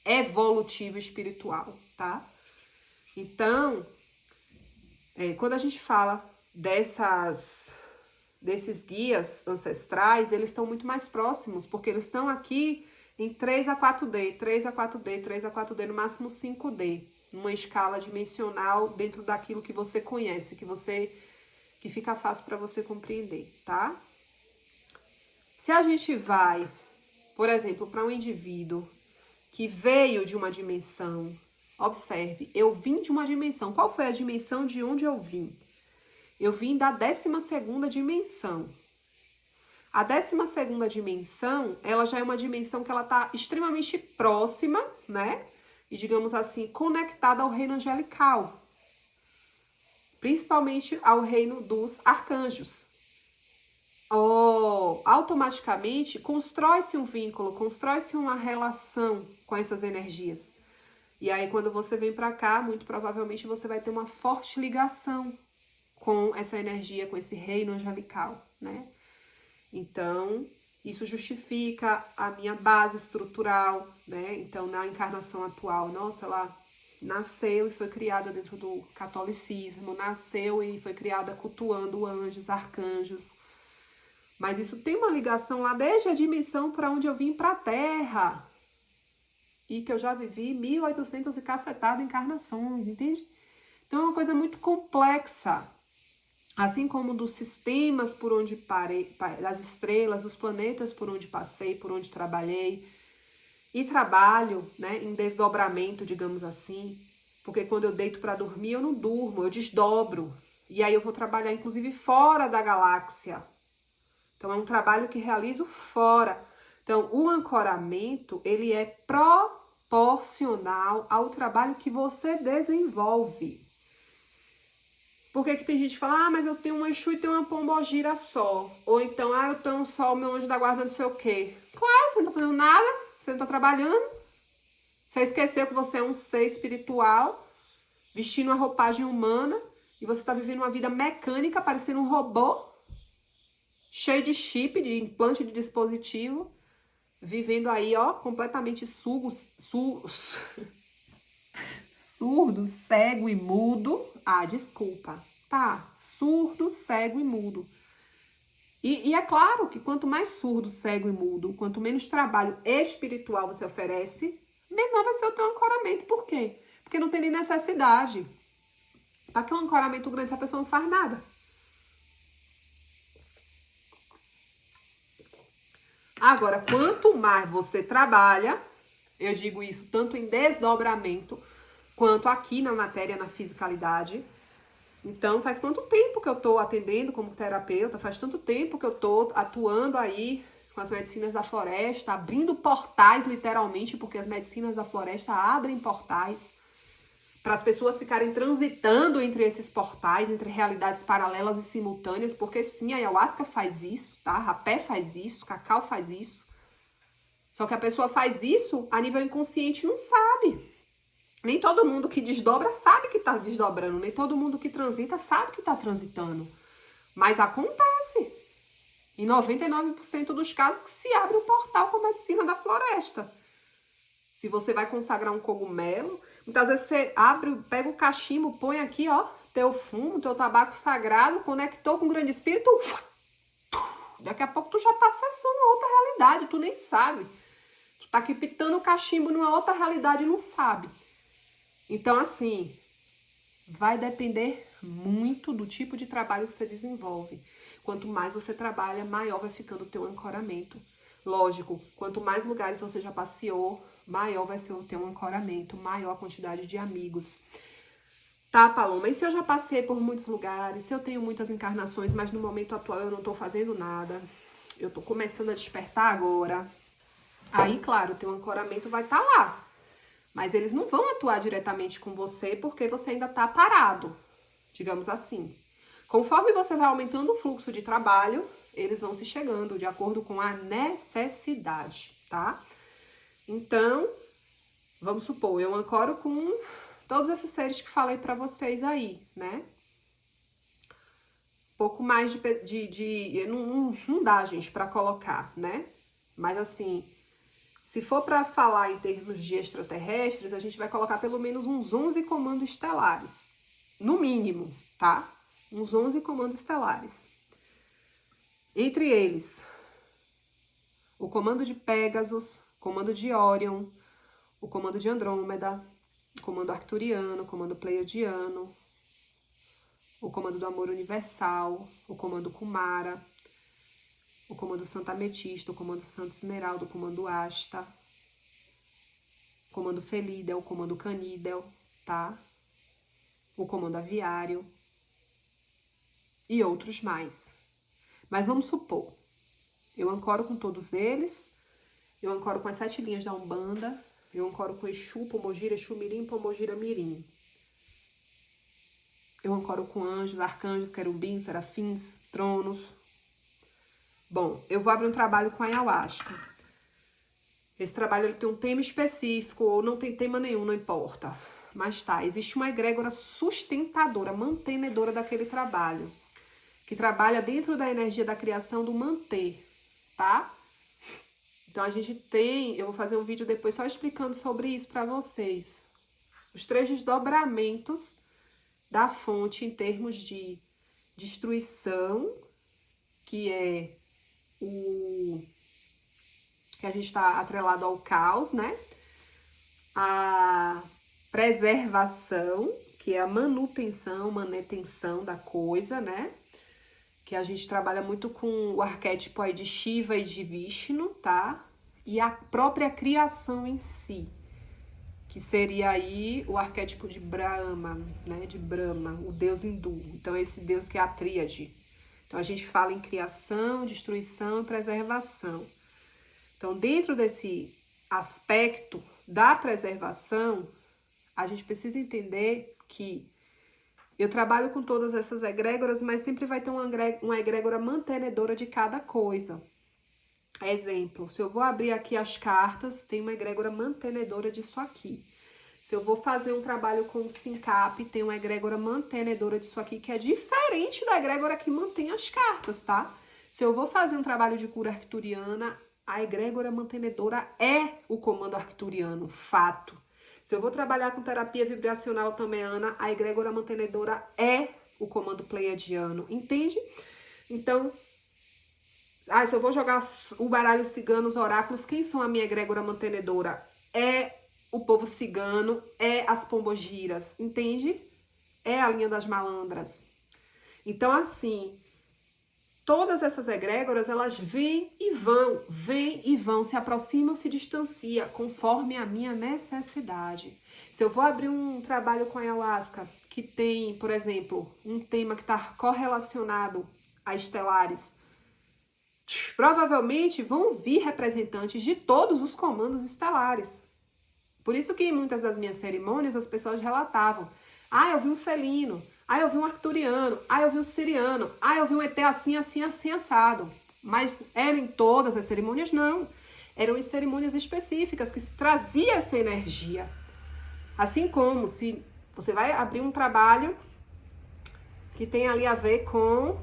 evolutivo espiritual, tá? Então, quando a gente fala desses guias ancestrais, eles estão muito mais próximos, porque eles estão aqui em 3 a 4D, 3 a 4D, 3 a 4D, no máximo 5D, numa escala dimensional dentro daquilo que você conhece, que fica fácil para você compreender, tá? Se a gente vai, por exemplo, para um indivíduo que veio de uma dimensão, observe, eu vim de uma dimensão. Qual foi a dimensão de onde eu vim? Eu vim da 12ª dimensão. A 12ª dimensão, ela já é uma dimensão que ela está extremamente próxima, né? E, digamos assim, conectada ao reino angelical. Principalmente ao reino dos arcanjos. Automaticamente, constrói-se um vínculo, constrói-se uma relação com essas energias. E aí, quando você vem para cá, muito provavelmente você vai ter uma forte ligação com essa energia, com esse reino angelical, né? Então, isso justifica a minha base estrutural, né? Então, na encarnação atual, nossa, ela nasceu e foi criada dentro do catolicismo, nasceu e foi criada cultuando anjos, arcanjos. Mas isso tem uma ligação lá desde a dimensão para onde eu vim para a Terra. E que eu já vivi 1800 e cacetada encarnações, entende? Então é uma coisa muito complexa. Assim como dos sistemas por onde parei, das estrelas, os planetas por onde passei, por onde trabalhei. E trabalho, né, em desdobramento, digamos assim. Porque quando eu deito para dormir, eu não durmo, eu desdobro. E aí eu vou trabalhar, inclusive, fora da galáxia. Então, é um trabalho que realizo fora. Então, o ancoramento, ele é proporcional ao trabalho que você desenvolve. Por que tem gente que fala, mas eu tenho um Exu e tenho uma pombogira só. Ou então, eu tenho só o meu anjo da guarda não sei o quê. Claro, você não tá fazendo nada, você não tá trabalhando. Você esqueceu que você é um ser espiritual, vestindo uma roupagem humana, e você tá vivendo uma vida mecânica, parecendo um robô, cheio de chip, de implante de dispositivo, vivendo aí, ó, completamente surdo, cego e mudo. Desculpa, tá? Surdo, cego e mudo. E é claro que quanto mais surdo, cego e mudo, quanto menos trabalho espiritual você oferece, menor vai ser o teu ancoramento. Por quê? Porque não tem nem necessidade. Para que um ancoramento grande se a pessoa não faz nada? Agora, quanto mais você trabalha, eu digo isso tanto em desdobramento, quanto aqui na matéria, na fisicalidade. Então, faz quanto tempo que eu tô atendendo como terapeuta, faz tanto tempo que eu tô atuando aí com as medicinas da floresta, abrindo portais literalmente, porque as medicinas da floresta abrem portais para as pessoas ficarem transitando entre esses portais, entre realidades paralelas e simultâneas, porque sim, a ayahuasca faz isso, tá? Rapé faz isso, cacau faz isso. Só que a pessoa faz isso a nível inconsciente e não sabe. Nem todo mundo que desdobra sabe que tá desdobrando, nem todo mundo que transita sabe que tá transitando. Mas acontece. Em 99% dos casos que se abre um portal com a medicina da floresta. Se você vai consagrar um cogumelo, muitas vezes você abre, pega o cachimbo, põe aqui, ó, teu fumo, teu tabaco sagrado, conectou com o grande espírito. Daqui a pouco tu já tá acessando outra realidade, tu nem sabe. Tu tá aqui pitando o cachimbo numa outra realidade e não sabe. Então, assim, vai depender muito do tipo de trabalho que você desenvolve. Quanto mais você trabalha, maior vai ficando o teu ancoramento. Lógico, quanto mais lugares você já passeou, maior vai ser o teu ancoramento, maior a quantidade de amigos. Tá, Paloma, e se eu já passei por muitos lugares, se eu tenho muitas encarnações, mas no momento atual eu não tô fazendo nada, eu tô começando a despertar agora, aí, claro, o teu ancoramento vai estar lá. Mas eles não vão atuar diretamente com você porque você ainda tá parado, digamos assim. Conforme você vai aumentando o fluxo de trabalho, eles vão se chegando de acordo com a necessidade, tá? Então, vamos supor, eu ancoro com todos esses seres que falei pra vocês aí, né? Pouco mais não dá, gente, pra colocar, né? Mas assim, se for pra falar em termos de extraterrestres, a gente vai colocar pelo menos uns 11 comandos estelares. No mínimo, tá? Uns 11 comandos estelares. Entre eles, o comando de Pégasus, o comando de Órion, o comando de Andrômeda, o comando arcturiano, o comando pleiadiano, o comando do amor universal, o comando Kumara, o comando Santa Ametista, o comando Santa Esmeralda, o comando Asta, o comando Felidel, o comando Canídel, tá? O comando Aviário e outros mais. Mas vamos supor, eu ancoro com todos eles, eu ancoro com as 7 linhas da Umbanda, eu ancoro com Exu, Pombogira, Exu Mirim, Pombogira Mirim. Eu ancoro com anjos, arcanjos, querubins, serafins, tronos. Bom, eu vou abrir um trabalho com a ayahuasca. Esse trabalho ele tem um tema específico ou não tem tema nenhum, não importa. Mas tá, existe uma egrégora sustentadora, mantenedora daquele trabalho. Que trabalha dentro da energia da criação do manter, tá? Então a gente tem, eu vou fazer um vídeo depois só explicando sobre isso pra vocês. Os 3 desdobramentos da fonte em termos de destruição, que é o que a gente está atrelado ao caos, né? A preservação, que é a manutenção da coisa, né? Que a gente trabalha muito com o arquétipo aí de Shiva e de Vishnu, tá? E a própria criação em si, que seria aí o arquétipo de Brahma, né? De Brahma, o deus hindu. Então, esse deus que é a tríade. Então, a gente fala em criação, destruição e preservação. Então, dentro desse aspecto da preservação, a gente precisa entender que eu trabalho com todas essas egrégoras, mas sempre vai ter uma egrégora mantenedora de cada coisa. Exemplo, se eu vou abrir aqui as cartas, tem uma egrégora mantenedora disso aqui. Se eu vou fazer um trabalho com o Sincap, tem uma egrégora mantenedora disso aqui, que é diferente da egrégora que mantém as cartas, tá? Se eu vou fazer um trabalho de cura arcturiana, a egrégora mantenedora é o comando arcturiano, fato. Se eu vou trabalhar com terapia vibracional também, Ana, a egrégora mantenedora é o comando pleiadiano, entende? Então, se eu vou jogar o baralho cigano, os oráculos, quem são a minha egrégora mantenedora? É o povo cigano, é as pombogiras, entende? É a linha das malandras. Então, assim, todas essas egrégoras, elas vêm e vão, se aproximam, se distanciam, conforme a minha necessidade. Se eu vou abrir um trabalho com ayahuasca, que tem, por exemplo, um tema que está correlacionado a estelares, provavelmente vão vir representantes de todos os comandos estelares. Por isso que em muitas das minhas cerimônias as pessoas relatavam: ah, eu vi um felino, ah, eu vi um arcturiano, ah, eu vi um siriano, ah, eu vi um ET assim, assim, assim, assado. Mas eram em todas as cerimônias? Não. Eram em cerimônias específicas que se trazia essa energia. Assim como se você vai abrir um trabalho que tem ali a ver com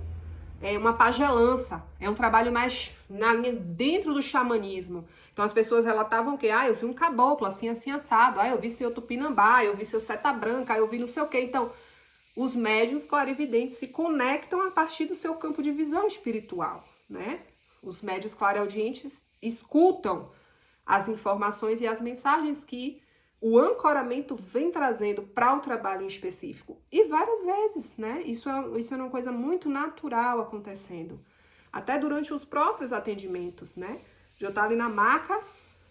uma pagelança. É um trabalho mais na linha dentro do xamanismo. Então as pessoas relatavam que, ah, eu vi um caboclo assim, assim, assado. Ah, eu vi seu tupinambá, eu vi seu seta branca, eu vi não sei o quê. Então, os médiuns clarividentes se conectam a partir do seu campo de visão espiritual, né? Os médiuns clareaudientes escutam as informações e as mensagens que o ancoramento vem trazendo para o trabalho em específico. E várias vezes, né? Isso é uma coisa muito natural acontecendo. Até durante os próprios atendimentos, né? Eu estar ali na maca,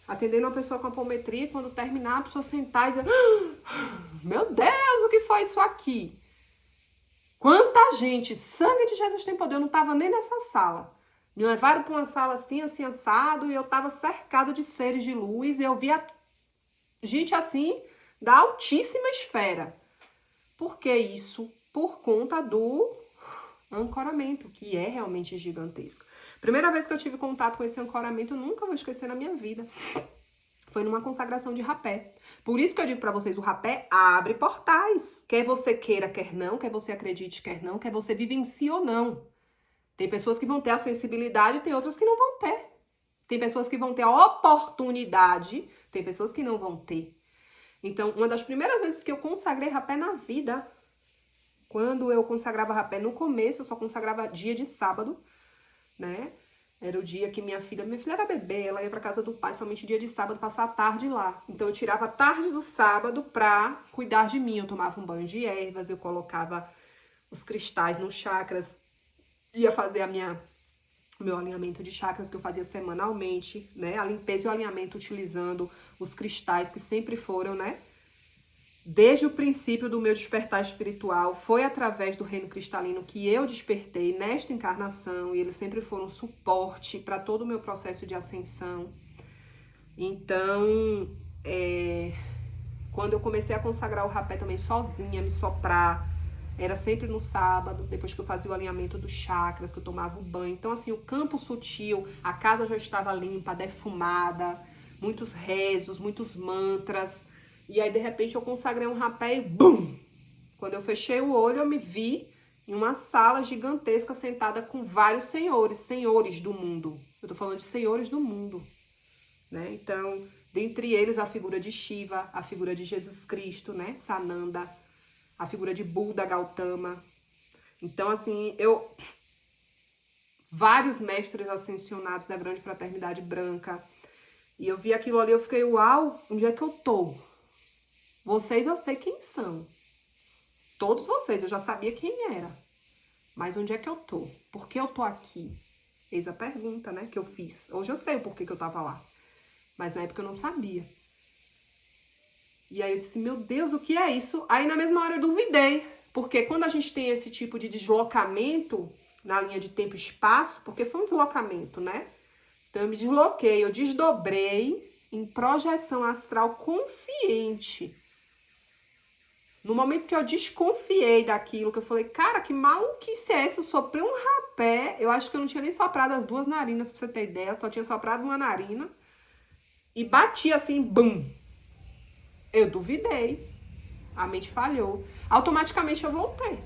atendendo uma pessoa com apometria, quando terminar, a pessoa sentar e dizer: ah, meu Deus, o que foi isso aqui? Quanta gente, sangue de Jesus tem poder, eu não estava nem nessa sala. Me levaram para uma sala assim, assim, assado, e eu estava cercado de seres de luz, e eu via gente assim, da altíssima esfera. Por que isso? Por conta do ancoramento, que é realmente gigantesco. Primeira vez que eu tive contato com esse ancoramento, eu nunca vou esquecer na minha vida. Foi numa consagração de rapé. Por isso que eu digo pra vocês, o rapé abre portais. Quer você queira, quer não, quer você acredite, quer não, quer você vivencie ou não. Tem pessoas que vão ter a sensibilidade, tem outras que não vão ter. Tem pessoas que vão ter a oportunidade, tem pessoas que não vão ter. Então, uma das primeiras vezes que eu consagrei rapé na vida, quando eu consagrava rapé no começo, eu só consagrava dia de sábado, né? Era o dia que minha filha era bebê, ela ia pra casa do pai somente dia de sábado, passar a tarde lá. Então eu tirava a tarde do sábado pra cuidar de mim. Eu tomava um banho de ervas, eu colocava os cristais nos chakras, ia fazer o meu alinhamento de chakras que eu fazia semanalmente, né? A limpeza e o alinhamento utilizando os cristais que sempre foram, né? Desde o princípio do meu despertar espiritual, foi através do reino cristalino que eu despertei nesta encarnação, e eles sempre foram suporte para todo o meu processo de ascensão. Então, quando eu comecei a consagrar o rapé também sozinha, me soprar, era sempre no sábado, depois que eu fazia o alinhamento dos chakras, que eu tomava o banho. Então, assim, o campo sutil, a casa já estava limpa, defumada, muitos rezos, muitos mantras. E aí, de repente, eu consagrei um rapé e BUM! Quando eu fechei o olho, eu me vi em uma sala gigantesca sentada com vários senhores do mundo. Eu tô falando de senhores do mundo, né? Então, dentre eles, a figura de Shiva, a figura de Jesus Cristo, né? Sananda, a figura de Buda, Gautama. Então, assim, vários mestres ascensionados da Grande Fraternidade Branca. E eu vi aquilo ali, eu fiquei, uau, onde é que eu tô? Vocês eu sei quem são. Todos vocês, eu já sabia quem era. Mas onde é que eu tô? Por que eu tô aqui? Eis a pergunta, né, que eu fiz. Hoje eu sei o porquê que eu tava lá. Mas na época eu não sabia. E aí eu disse, meu Deus, o que é isso? Aí na mesma hora eu duvidei. Porque quando a gente tem esse tipo de deslocamento na linha de tempo e espaço, porque foi um deslocamento, né? Então eu me desloquei, eu desdobrei em projeção astral consciente. No momento que eu desconfiei daquilo, que eu falei, cara, que maluquice é essa? Eu soprei um rapé, eu acho que eu não tinha nem soprado as duas narinas, pra você ter ideia, só tinha soprado uma narina. E bati assim, bum! Eu duvidei, a mente falhou. Automaticamente eu voltei,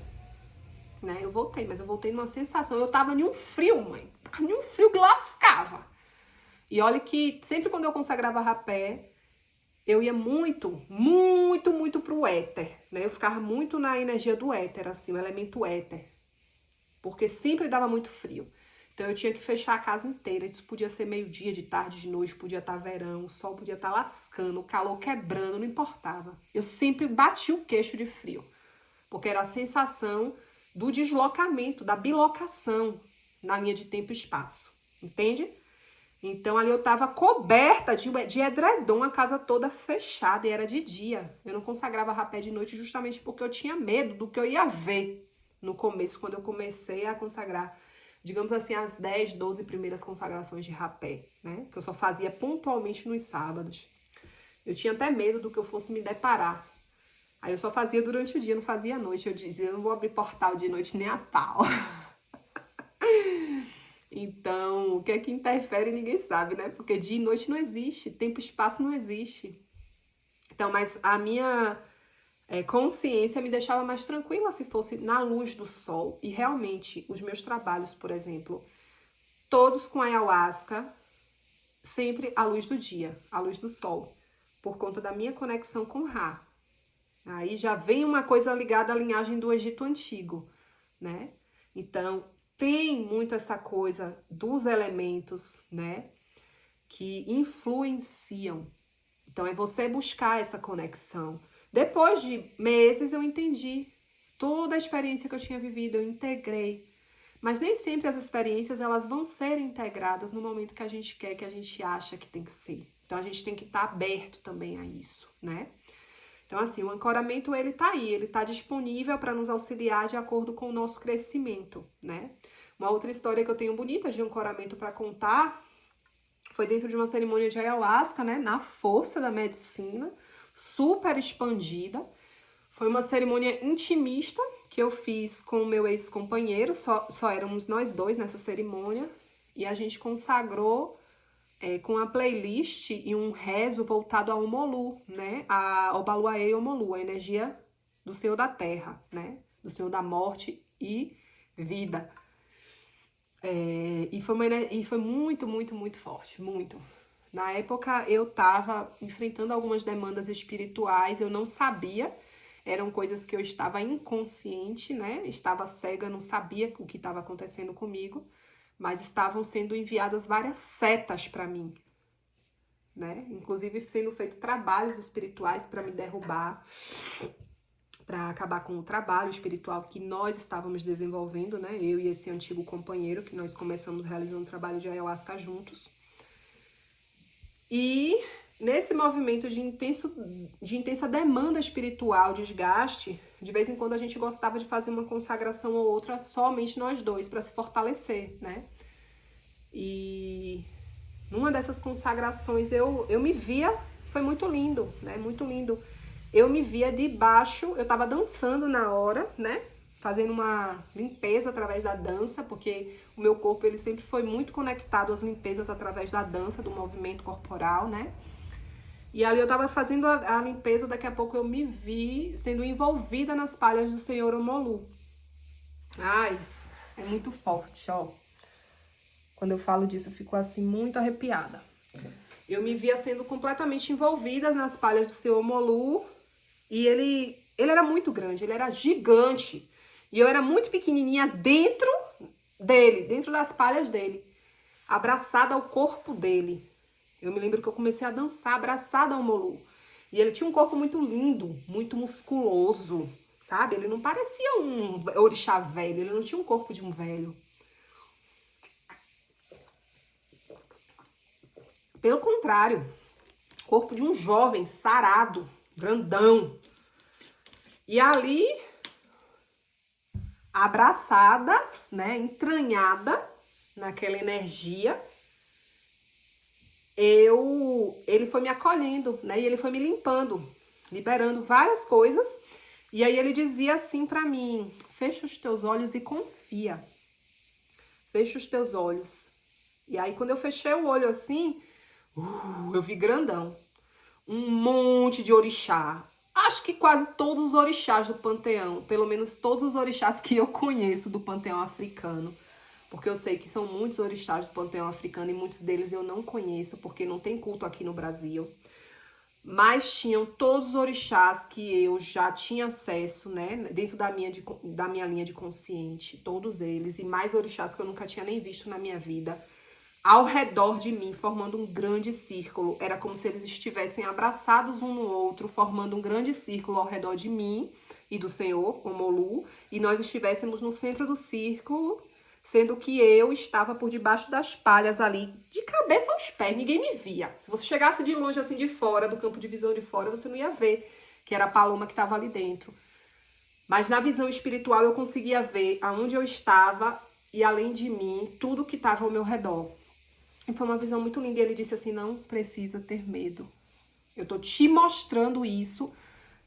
né? Eu voltei, mas eu voltei numa sensação, eu tava em um frio, mãe, em um frio que lascava. E olha que sempre quando eu consagrava rapé, eu ia muito pro éter, né? Eu ficava muito na energia do éter, assim, o elemento éter. Porque sempre dava muito frio. Então eu tinha que fechar a casa inteira. Isso podia ser meio-dia, de tarde, de noite, podia estar verão, o sol podia estar lascando, o calor quebrando, não importava. Eu sempre bati o queixo de frio. Porque era a sensação do deslocamento, da bilocação. na linha de tempo e espaço, entende? Então, ali eu tava coberta de edredom, a casa toda fechada, e era de dia. Eu não consagrava rapé de noite justamente porque eu tinha medo do que eu ia ver no começo, quando eu comecei a consagrar, digamos assim, as 10, 12 primeiras consagrações de rapé, né? Que eu só fazia pontualmente nos sábados. Eu tinha até medo do que eu fosse me deparar. Aí eu só fazia durante o dia, não fazia à noite. Eu dizia, eu não vou abrir portal de noite nem a pau. Então, o que é que interfere ninguém sabe, né? Porque dia e noite não existe, tempo e espaço não existe. Então, mas a minha consciência me deixava mais tranquila se fosse na luz do sol. E realmente, os meus trabalhos, por exemplo, todos com ayahuasca, sempre à luz do dia, à luz do sol, por conta da minha conexão com Ra. Aí já vem uma coisa ligada à linhagem do Egito Antigo, né? Então, tem muito essa coisa dos elementos, né? Que influenciam. Então, é você buscar essa conexão. Depois de meses, eu entendi toda a experiência que eu tinha vivido, eu integrei. Mas nem sempre as experiências, elas vão ser integradas no momento que a gente quer, que a gente acha que tem que ser. Então, a gente tem que estar aberto também a isso, né? Então, assim, o ancoramento, ele tá aí, ele tá disponível para nos auxiliar de acordo com o nosso crescimento, né? Uma outra história que eu tenho bonita de ancoramento para contar foi dentro de uma cerimônia de ayahuasca, né? Na força da medicina, super expandida. Foi uma cerimônia intimista que eu fiz com o meu ex-companheiro, só éramos nós dois nessa cerimônia, e a gente consagrou com a playlist e um rezo voltado a Omolu, né? A Obaluaê Omolu, a energia do Senhor da Terra, né? Do Senhor da Morte e Vida. E foi muito, muito, muito forte, muito. Na época eu estava enfrentando algumas demandas espirituais, eu não sabia, eram coisas que eu estava inconsciente, né? Estava cega, não sabia o que estava acontecendo comigo, mas estavam sendo enviadas várias setas para mim, né? Inclusive sendo feito trabalhos espirituais para me derrubar, para acabar com o trabalho espiritual que nós estávamos desenvolvendo, né? Eu e esse antigo companheiro, que nós começamos realizando um trabalho de ayahuasca juntos. E nesse movimento de intensa demanda espiritual, desgaste, de vez em quando a gente gostava de fazer uma consagração ou outra somente nós dois, para se fortalecer, né? E numa dessas consagrações eu me via, foi muito lindo, né? Muito lindo. Eu me via debaixo, eu tava dançando na hora, né? Fazendo uma limpeza através da dança, porque o meu corpo, ele sempre foi muito conectado às limpezas através da dança, do movimento corporal, né? E ali eu tava fazendo a limpeza, daqui a pouco eu me vi sendo envolvida nas palhas do Senhor Omolu. Ai, é muito forte, ó. Quando eu falo disso, eu fico assim, muito arrepiada. Eu me via sendo completamente envolvida nas palhas do Senhor Omolu. E ele era muito grande, ele era gigante. E eu era muito pequenininha dentro dele, dentro das palhas dele. Abraçada ao corpo dele. Eu me lembro que eu comecei a dançar abraçada ao Omolu. E ele tinha um corpo muito lindo, muito musculoso, sabe? Ele não parecia um orixá velho, ele não tinha um corpo de um velho. Pelo contrário, corpo de um jovem, sarado, grandão. E ali, abraçada, né, entranhada naquela energia, ele foi me acolhendo, né, e ele foi me limpando, liberando várias coisas. E aí ele dizia assim pra mim: fecha os teus olhos e confia. Fecha os teus olhos. E aí quando eu fechei o olho assim, eu vi grandão. Um monte de orixá. Acho que quase todos os orixás do panteão, pelo menos todos os orixás que eu conheço do panteão africano, porque eu sei que são muitos orixás do panteão africano e muitos deles eu não conheço, porque não tem culto aqui no Brasil. Mas tinham todos os orixás que eu já tinha acesso, né, dentro da minha linha de consciente, todos eles, e mais orixás que eu nunca tinha nem visto na minha vida, ao redor de mim, formando um grande círculo. Era como se eles estivessem abraçados um no outro, formando um grande círculo ao redor de mim e do Senhor, Omolu, e nós estivéssemos no centro do círculo, sendo que eu estava por debaixo das palhas ali, de cabeça aos pés, ninguém me via. Se você chegasse de longe, assim, de fora, do campo de visão de fora, você não ia ver que era a Paloma que estava ali dentro. Mas na visão espiritual eu conseguia ver aonde eu estava e além de mim, tudo que estava ao meu redor. E foi uma visão muito linda. E ele disse assim, não precisa ter medo. Eu tô te mostrando isso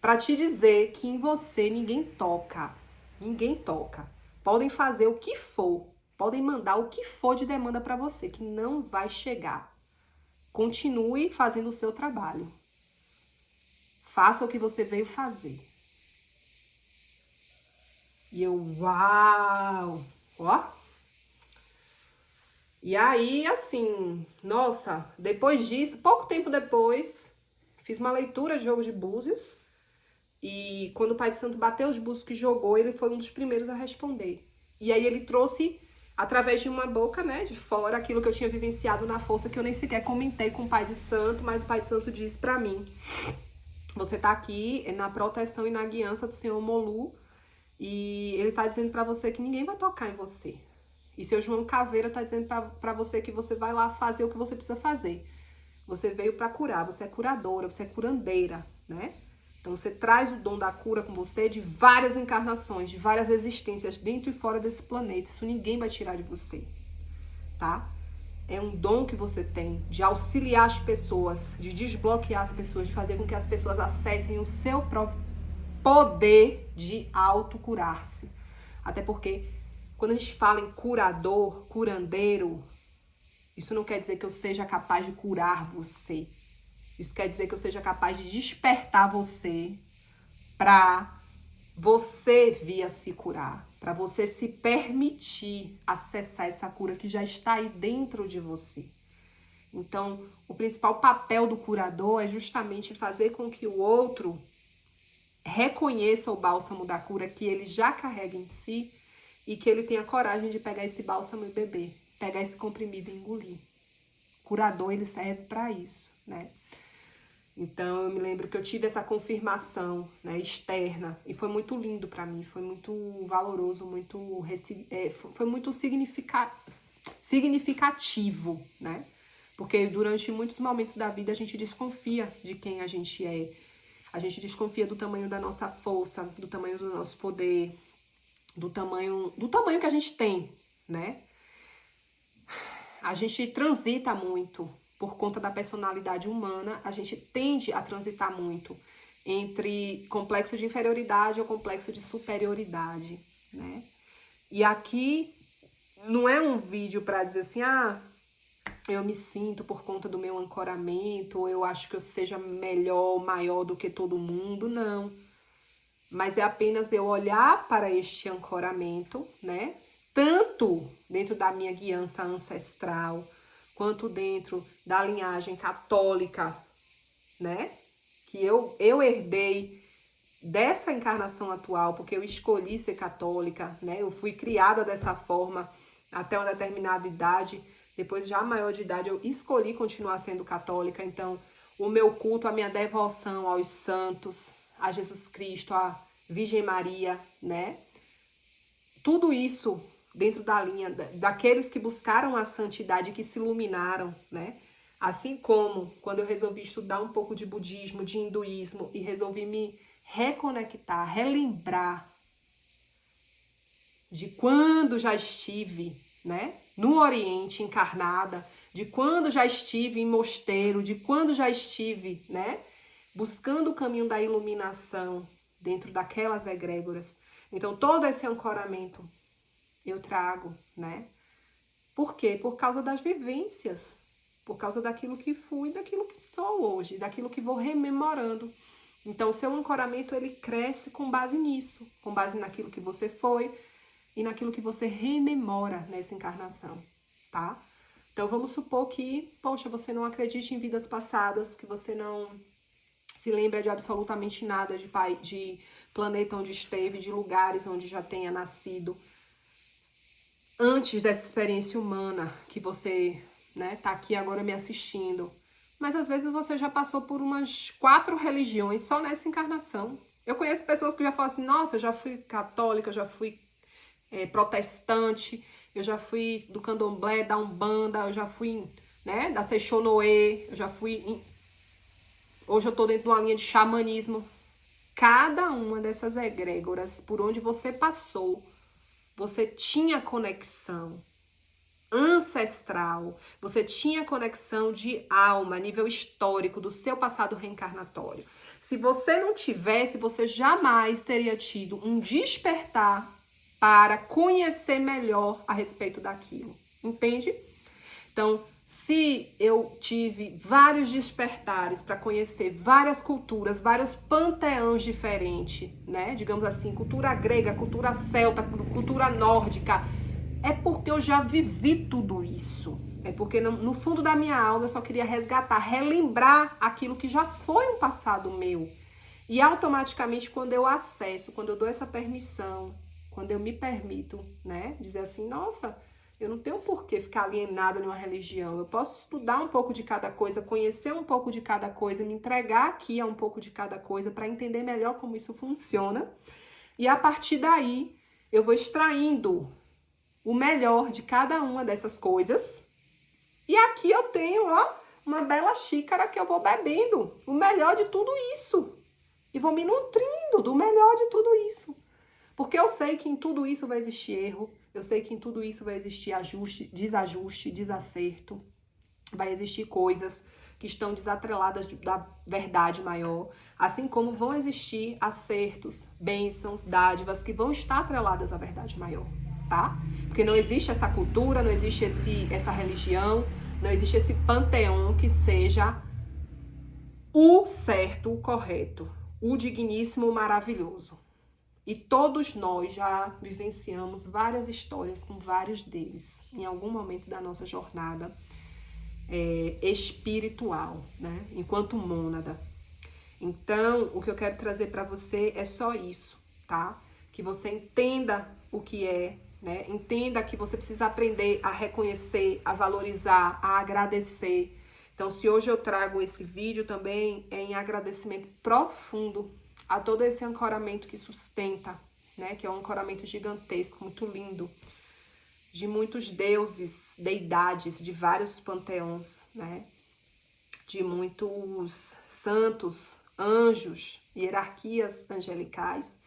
para te dizer que em você ninguém toca. Ninguém toca. Podem fazer o que for. Podem mandar o que for de demanda para você, que não vai chegar. Continue fazendo o seu trabalho. Faça o que você veio fazer. E eu, uau! Ó. E aí, assim, nossa, depois disso, pouco tempo depois, fiz uma leitura de jogo de búzios. E quando o Pai de Santo bateu os búzios que jogou, ele foi um dos primeiros a responder. E aí ele trouxe, através de uma boca, né, de fora, aquilo que eu tinha vivenciado na força, que eu nem sequer comentei com o Pai de Santo, mas o Pai de Santo disse pra mim, você tá aqui na proteção e na guiança do Senhor Molu, e ele tá dizendo pra você que ninguém vai tocar em você. E seu João Caveira tá dizendo pra você que você vai lá fazer o que você precisa fazer. Você veio pra curar, você é curadora, você é curandeira, né? Então você traz o dom da cura com você de várias encarnações, de várias existências dentro e fora desse planeta. Isso ninguém vai tirar de você, tá? É um dom que você tem de auxiliar as pessoas, de desbloquear as pessoas, de fazer com que as pessoas acessem o seu próprio poder de autocurar-se. Até porque quando a gente fala em curador, curandeiro, isso não quer dizer que eu seja capaz de curar você. Isso quer dizer que eu seja capaz de despertar você para você vir a se curar, para você se permitir acessar essa cura que já está aí dentro de você. Então, o principal papel do curador é justamente fazer com que o outro reconheça o bálsamo da cura que ele já carrega em si e que ele tenha coragem de pegar esse bálsamo e beber, pegar esse comprimido e engolir. O curador, ele serve para isso, né? Então, eu me lembro que eu tive essa confirmação, né, externa, e foi muito lindo para mim, foi muito valoroso, foi muito significativo, né? Porque durante muitos momentos da vida a gente desconfia de quem a gente é, a gente desconfia do tamanho da nossa força, do tamanho do nosso poder, do tamanho que a gente tem, né? A gente transita muito. Por conta da personalidade humana, a gente tende a transitar muito entre complexo de inferioridade ou complexo de superioridade, né? E aqui não é um vídeo para dizer assim, eu me sinto por conta do meu ancoramento, ou eu acho que eu seja melhor, maior do que todo mundo, não. Mas é apenas eu olhar para este ancoramento, né? Tanto dentro da minha guiança ancestral, quanto dentro da linhagem católica, né? Que eu herdei dessa encarnação atual, porque eu escolhi ser católica, né? Eu fui criada dessa forma até uma determinada idade. Depois, já maior de idade, eu escolhi continuar sendo católica. Então, o meu culto, a minha devoção aos santos, a Jesus Cristo, a Virgem Maria, né? Tudo isso dentro da linha daqueles que buscaram a santidade, que se iluminaram, né? Assim como quando eu resolvi estudar um pouco de budismo, de hinduísmo e resolvi me reconectar, relembrar de quando já estive, né, no Oriente encarnada, de quando já estive em mosteiro, de quando já estive, né, buscando o caminho da iluminação dentro daquelas egrégoras. Então todo esse ancoramento eu trago, né? Por quê? Por causa das vivências, por causa daquilo que fui, daquilo que sou hoje, daquilo que vou rememorando. Então, o seu ancoramento, ele cresce com base nisso, com base naquilo que você foi e naquilo que você rememora nessa encarnação, tá? Então, vamos supor que, poxa, você não acredite em vidas passadas, que você não se lembra de absolutamente nada de planeta onde esteve, de lugares onde já tenha nascido, antes dessa experiência humana que você, né, tá aqui agora me assistindo. Mas às vezes você já passou por umas 4 religiões só nessa encarnação. Eu conheço pessoas que já falam assim, nossa, eu já fui católica, já fui protestante, eu já fui do candomblé, da umbanda, eu já fui, né, da Seixonoê, eu já fui... Hoje eu tô dentro de uma linha de xamanismo. Cada uma dessas egrégoras, por onde você passou, você tinha conexão ancestral, você tinha conexão de alma, nível histórico, do seu passado reencarnatório. Se você não tivesse, você jamais teria tido um despertar para conhecer melhor a respeito daquilo. Entende? Então, se eu tive vários despertares para conhecer várias culturas, vários panteões diferentes, né? Digamos assim, cultura grega, cultura celta, cultura nórdica, é porque eu já vivi tudo isso. É porque no fundo da minha alma eu só queria resgatar, relembrar aquilo que já foi um passado meu. E automaticamente quando eu acesso, quando eu dou essa permissão, quando eu me permito, né, dizer assim, nossa, eu não tenho por que ficar alienada numa religião. Eu posso estudar um pouco de cada coisa, conhecer um pouco de cada coisa, me entregar aqui a um pouco de cada coisa para entender melhor como isso funciona. E a partir daí, eu vou extraindo o melhor de cada uma dessas coisas. E aqui eu tenho, ó, uma bela xícara que eu vou bebendo o melhor de tudo isso. E vou me nutrindo do melhor de tudo isso. Porque eu sei que em tudo isso vai existir erro, eu sei que em tudo isso vai existir ajuste, desajuste, desacerto, vai existir coisas que estão desatreladas da verdade maior, assim como vão existir acertos, bênçãos, dádivas que vão estar atreladas à verdade maior, tá? Porque não existe essa cultura, não existe essa religião, não existe esse panteão que seja o certo, o correto, o digníssimo, o maravilhoso. E todos nós já vivenciamos várias histórias com vários deles em algum momento da nossa jornada espiritual, né? Enquanto mônada. Então, o que eu quero trazer para você é só isso, tá? Que você entenda o que é, né? Entenda que você precisa aprender a reconhecer, a valorizar, a agradecer. Então, se hoje eu trago esse vídeo também, é em agradecimento profundo a todo esse ancoramento que sustenta, né? Que é um ancoramento gigantesco, muito lindo, de muitos deuses, deidades, de vários panteões, né? De muitos santos, anjos, hierarquias angelicais,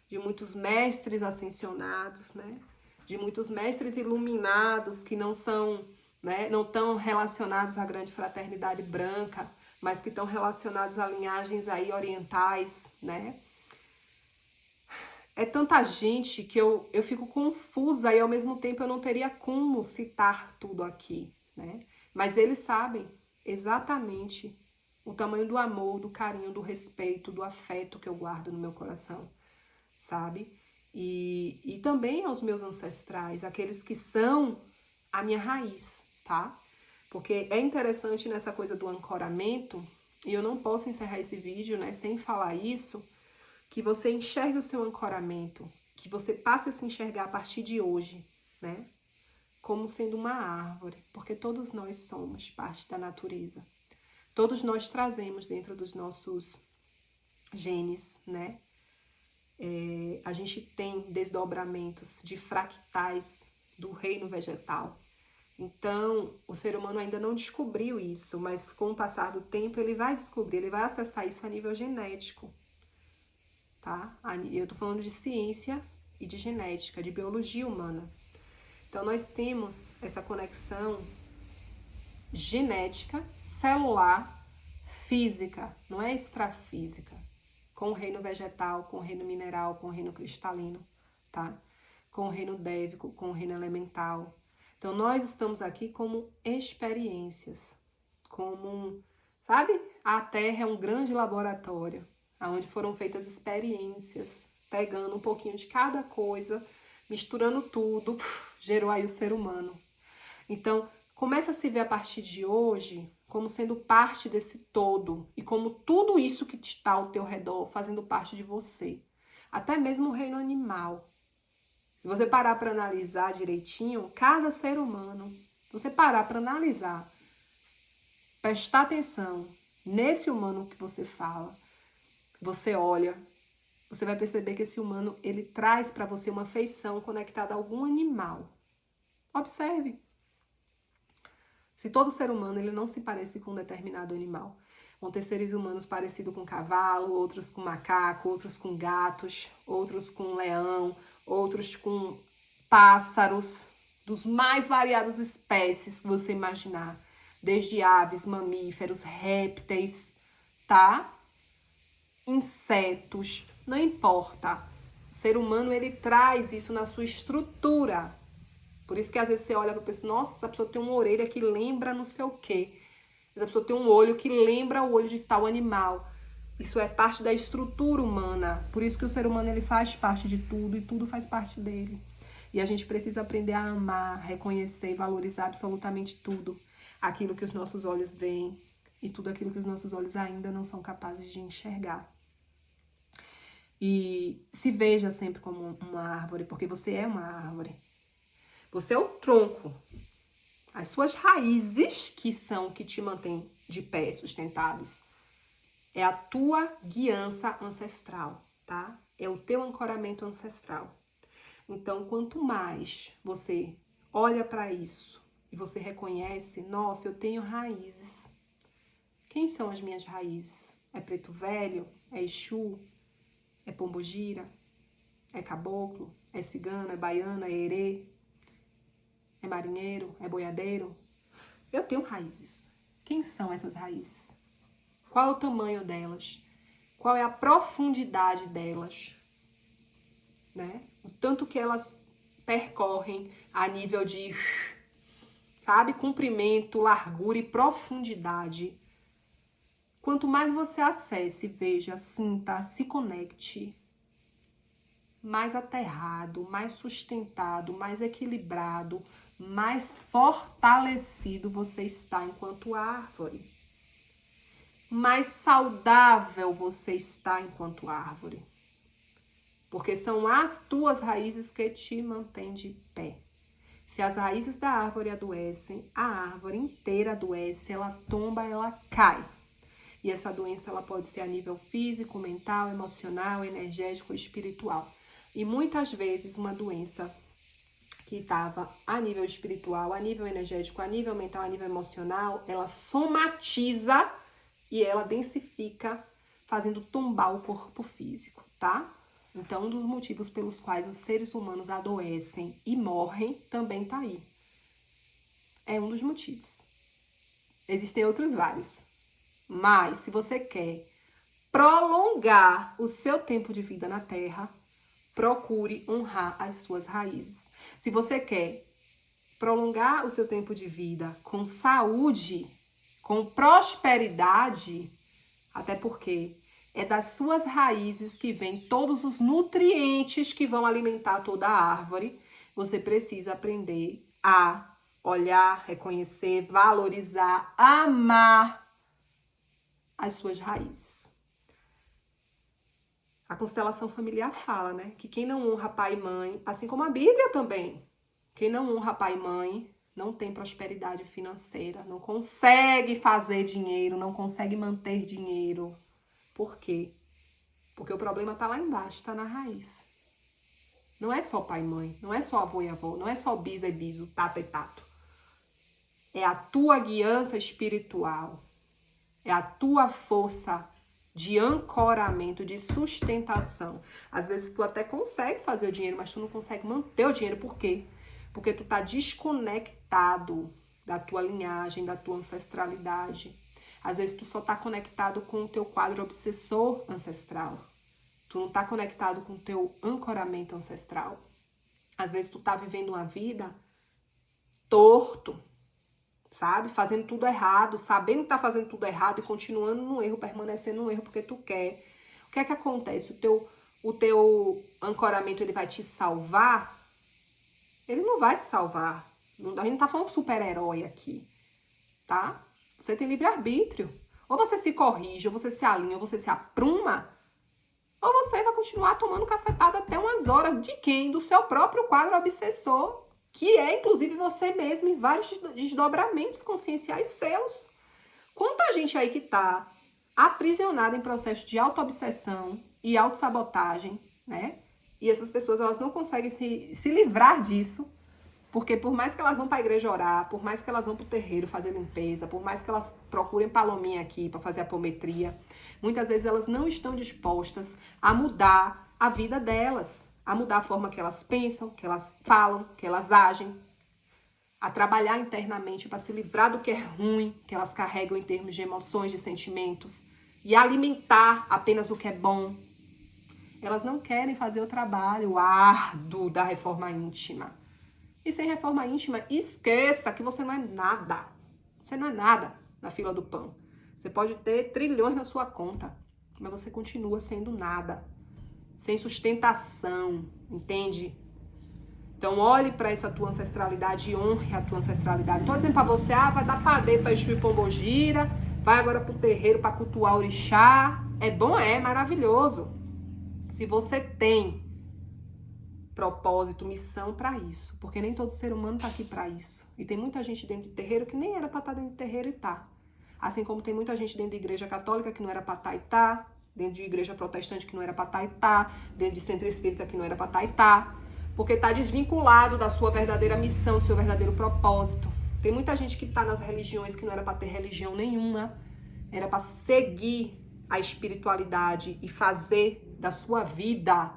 de muitos mestres ascensionados, né? De muitos mestres iluminados que não são, né, não estão relacionados à grande fraternidade branca, mas que estão relacionados a linhagens aí orientais, né? É tanta gente que eu fico confusa e ao mesmo tempo eu não teria como citar tudo aqui, né? Mas eles sabem exatamente o tamanho do amor, do carinho, do respeito, do afeto que eu guardo no meu coração, sabe? E também aos meus ancestrais, aqueles que são a minha raiz, tá? Porque é interessante nessa coisa do ancoramento, e eu não posso encerrar esse vídeo, né, sem falar isso, que você enxergue o seu ancoramento, que você passe a se enxergar a partir de hoje, né, como sendo uma árvore, porque todos nós somos parte da natureza. Todos nós trazemos dentro dos nossos genes, né, a gente tem desdobramentos de fractais do reino vegetal. Então, o ser humano ainda não descobriu isso, mas com o passar do tempo ele vai descobrir, ele vai acessar isso a nível genético, tá? Eu tô falando de ciência e de genética, de biologia humana. Então, nós temos essa conexão genética, celular, física, não é extrafísica, com o reino vegetal, com o reino mineral, com o reino cristalino, tá? Com o reino dévico, com o reino elemental. Então, nós estamos aqui como experiências, como, sabe? A Terra é um grande laboratório, onde foram feitas experiências, pegando um pouquinho de cada coisa, misturando tudo, gerou aí o ser humano. Então, comece a se ver a partir de hoje como sendo parte desse todo e como tudo isso que está ao teu redor fazendo parte de você. Até mesmo o reino animal. Se você parar para analisar direitinho, cada ser humano, se você parar para analisar, prestar atenção nesse humano que você fala, você olha, você vai perceber que esse humano, ele traz para você uma feição conectada a algum animal. Observe. Se todo ser humano ele não se parece com um determinado animal, vão ter seres humanos parecidos com cavalo, outros com macaco, outros com gatos, outros com leão, outros com pássaros, dos mais variadas espécies que você imaginar, desde aves, mamíferos, répteis, tá? Insetos, não importa. O ser humano ele traz isso na sua estrutura. Por isso que às vezes você olha para a pessoa, nossa, essa pessoa tem uma orelha que lembra não sei o quê. Essa pessoa tem um olho que lembra o olho de tal animal. Isso é parte da estrutura humana. Por isso que o ser humano ele faz parte de tudo e tudo faz parte dele. E a gente precisa aprender a amar, reconhecer e valorizar absolutamente tudo. Aquilo que os nossos olhos veem e tudo aquilo que os nossos olhos ainda não são capazes de enxergar. E se veja sempre como uma árvore, porque você é uma árvore. Você é o tronco. As suas raízes que são que te mantêm de pé, sustentados. É a tua guiança ancestral, tá? É o teu ancoramento ancestral. Então, quanto mais você olha para isso e você reconhece, nossa, eu tenho raízes. Quem são as minhas raízes? É preto velho? É Exu? É pombogira? É caboclo? É cigano? É baiano? É herê? É marinheiro? É boiadeiro? Eu tenho raízes. Quem são essas raízes? Qual é o tamanho delas? Qual é a profundidade delas? Né? O tanto que elas percorrem a nível de, sabe, comprimento, largura e profundidade. Quanto mais você acesse, veja, sinta, se conecte, mais aterrado, mais sustentado, mais equilibrado, mais fortalecido você está enquanto árvore. Mais saudável você está enquanto árvore. Porque são as tuas raízes que te mantêm de pé. Se as raízes da árvore adoecem, a árvore inteira adoece, ela tomba, ela cai. E essa doença ela pode ser a nível físico, mental, emocional, energético, espiritual. E muitas vezes uma doença que estava a nível espiritual, a nível energético, a nível mental, a nível emocional, ela somatiza e ela densifica, fazendo tombar o corpo físico, tá? Então, um dos motivos pelos quais os seres humanos adoecem e morrem também tá aí. É um dos motivos. Existem outros vários. Mas, se você quer prolongar o seu tempo de vida na Terra, procure honrar as suas raízes. Se você quer prolongar o seu tempo de vida com saúde, com prosperidade, até porque é das suas raízes que vêm todos os nutrientes que vão alimentar toda a árvore, você precisa aprender a olhar, reconhecer, valorizar, amar as suas raízes. A constelação familiar fala, né, que quem não honra pai e mãe, assim como a Bíblia também, quem não honra pai e mãe não tem prosperidade financeira, não consegue fazer dinheiro, não consegue manter dinheiro. Por quê? Porque o problema está lá embaixo, está na raiz. Não é só pai e mãe, não é só avô e avó, não é só bisa e biso, tata e tato. É a tua guiança espiritual, é a tua força de ancoramento, de sustentação. Às vezes tu até consegue fazer o dinheiro, mas tu não consegue manter o dinheiro. Por quê? Porque tu tá desconectado da tua linhagem, da tua ancestralidade. Às vezes tu só tá conectado com o teu quadro obsessor ancestral. Tu não tá conectado com o teu ancoramento ancestral. Às vezes tu tá vivendo uma vida torto, sabe? Fazendo tudo errado, sabendo que tá fazendo tudo errado e continuando no erro, permanecendo no erro porque tu quer. O que é que acontece? O teu ancoramento, ele vai te salvar? Ele não vai te salvar. A gente não tá falando super-herói aqui, tá? Você tem livre-arbítrio. Ou você se corrige, ou você se alinha, ou você se apruma, ou você vai continuar tomando cacetada até umas horas. De quem? Do seu próprio quadro obsessor, que é, inclusive, você mesmo em vários desdobramentos conscienciais seus. Quanta gente aí que tá aprisionada em processo de auto-obsessão e autossabotagem, né? E essas pessoas, elas não conseguem se livrar disso, Porque por mais que elas vão para a igreja orar, por mais que elas vão para o terreiro fazer limpeza, por mais que elas procurem palominha aqui para fazer apometria, muitas vezes elas não estão dispostas a mudar a vida delas, a mudar a forma que elas pensam, que elas falam, que elas agem, a trabalhar internamente para se livrar do que é ruim, que elas carregam em termos de emoções, de sentimentos, e alimentar apenas o que é bom. Elas não querem fazer o trabalho árduo da reforma íntima. E sem reforma íntima, esqueça que você não é nada. Você não é nada na fila do pão. Você pode ter trilhões na sua conta, mas você continua sendo nada. Sem sustentação, entende? Então olhe para essa tua ancestralidade e honre a tua ancestralidade. Não tô dizendo para você, vai dar padeiro para Exu e Pombogira, vai agora pro terreiro para cultuar o orixá. É bom, é maravilhoso. Se você tem propósito, missão para isso, porque nem todo ser humano tá aqui para isso. E tem muita gente dentro do terreiro que nem era para estar dentro do terreiro e tá. Assim como tem muita gente dentro da igreja católica que não era para estar e tá, dentro de igreja protestante que não era para estar e tá, dentro de centro espírita que não era para estar e tá, porque tá desvinculado da sua verdadeira missão, do seu verdadeiro propósito. Tem muita gente que tá nas religiões que não era para ter religião nenhuma, era para seguir a espiritualidade e fazer da sua vida,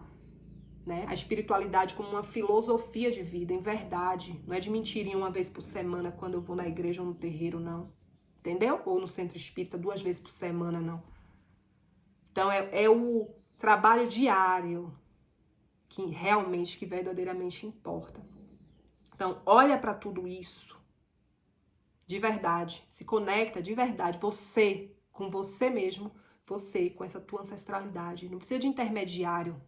né, a espiritualidade como uma filosofia de vida, em verdade. Não é de mentirinha uma vez por semana quando eu vou na igreja ou no terreiro, não. Entendeu? Ou no centro espírita 2 vezes por semana, não. Então é o trabalho diário que realmente, que verdadeiramente importa. Então olha para tudo isso de verdade, se conecta de verdade, você, com você mesmo, você com essa tua ancestralidade. Não precisa de intermediário.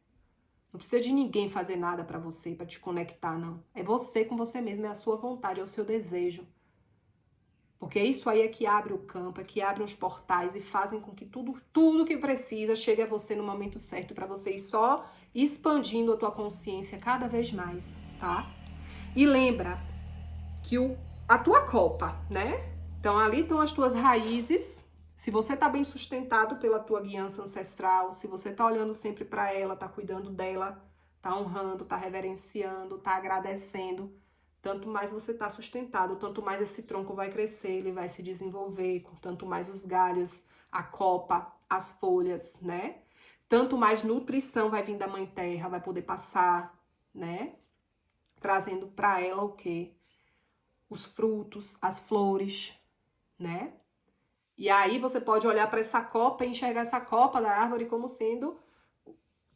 Não precisa de ninguém fazer nada pra você, pra te conectar, não. É você com você mesmo, é a sua vontade, é o seu desejo. Porque isso aí é que abre o campo, é que abre os portais e fazem com que tudo que precisa chegue a você no momento certo pra você ir só expandindo a tua consciência cada vez mais, tá? E lembra que a tua copa, né? Então ali estão as tuas raízes. Se você tá bem sustentado pela tua guiança ancestral, se você tá olhando sempre para ela, tá cuidando dela, tá honrando, tá reverenciando, tá agradecendo, tanto mais você tá sustentado, tanto mais esse tronco vai crescer, ele vai se desenvolver, tanto mais os galhos, a copa, as folhas, né? Tanto mais nutrição vai vir da mãe terra, vai poder passar, né? Trazendo para ela o quê? Os frutos, as flores, né? E aí você pode olhar para essa copa e enxergar essa copa da árvore como sendo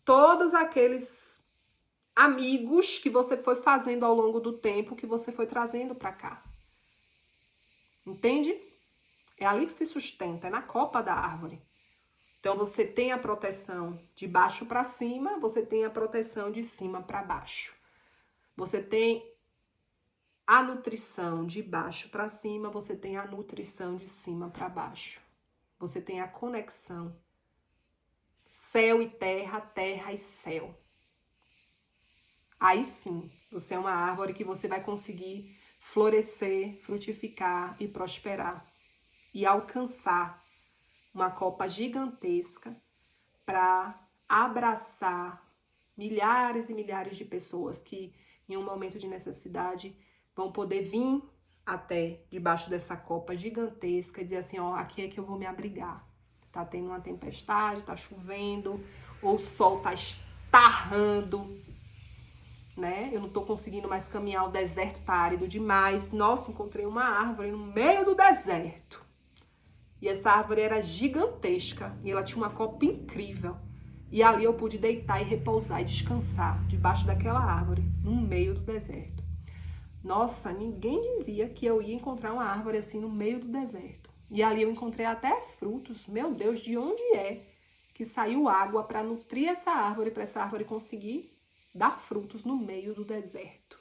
todos aqueles amigos que você foi fazendo ao longo do tempo, que você foi trazendo para cá. Entende? É ali que se sustenta, é na copa da árvore. Então você tem a proteção de baixo para cima, você tem a proteção de cima para baixo. Você tem a nutrição de baixo para cima, você tem a nutrição de cima para baixo. Você tem a conexão céu e terra, terra e céu. Aí sim, você é uma árvore que você vai conseguir florescer, frutificar e prosperar. E alcançar uma copa gigantesca para abraçar milhares e milhares de pessoas que em um momento de necessidade vão poder vir até debaixo dessa copa gigantesca e dizer assim, ó, aqui é que eu vou me abrigar. Tá tendo uma tempestade, tá chovendo, ou o sol tá estarrando, né? Eu não tô conseguindo mais caminhar, o deserto tá árido demais. Nossa, encontrei uma árvore no meio do deserto. E essa árvore era gigantesca e ela tinha uma copa incrível. E ali eu pude deitar e repousar e descansar debaixo daquela árvore, no meio do deserto. Nossa, ninguém dizia que eu ia encontrar uma árvore assim no meio do deserto. E ali eu encontrei até frutos. Meu Deus, de onde é que saiu água para nutrir essa árvore, para essa árvore conseguir dar frutos no meio do deserto?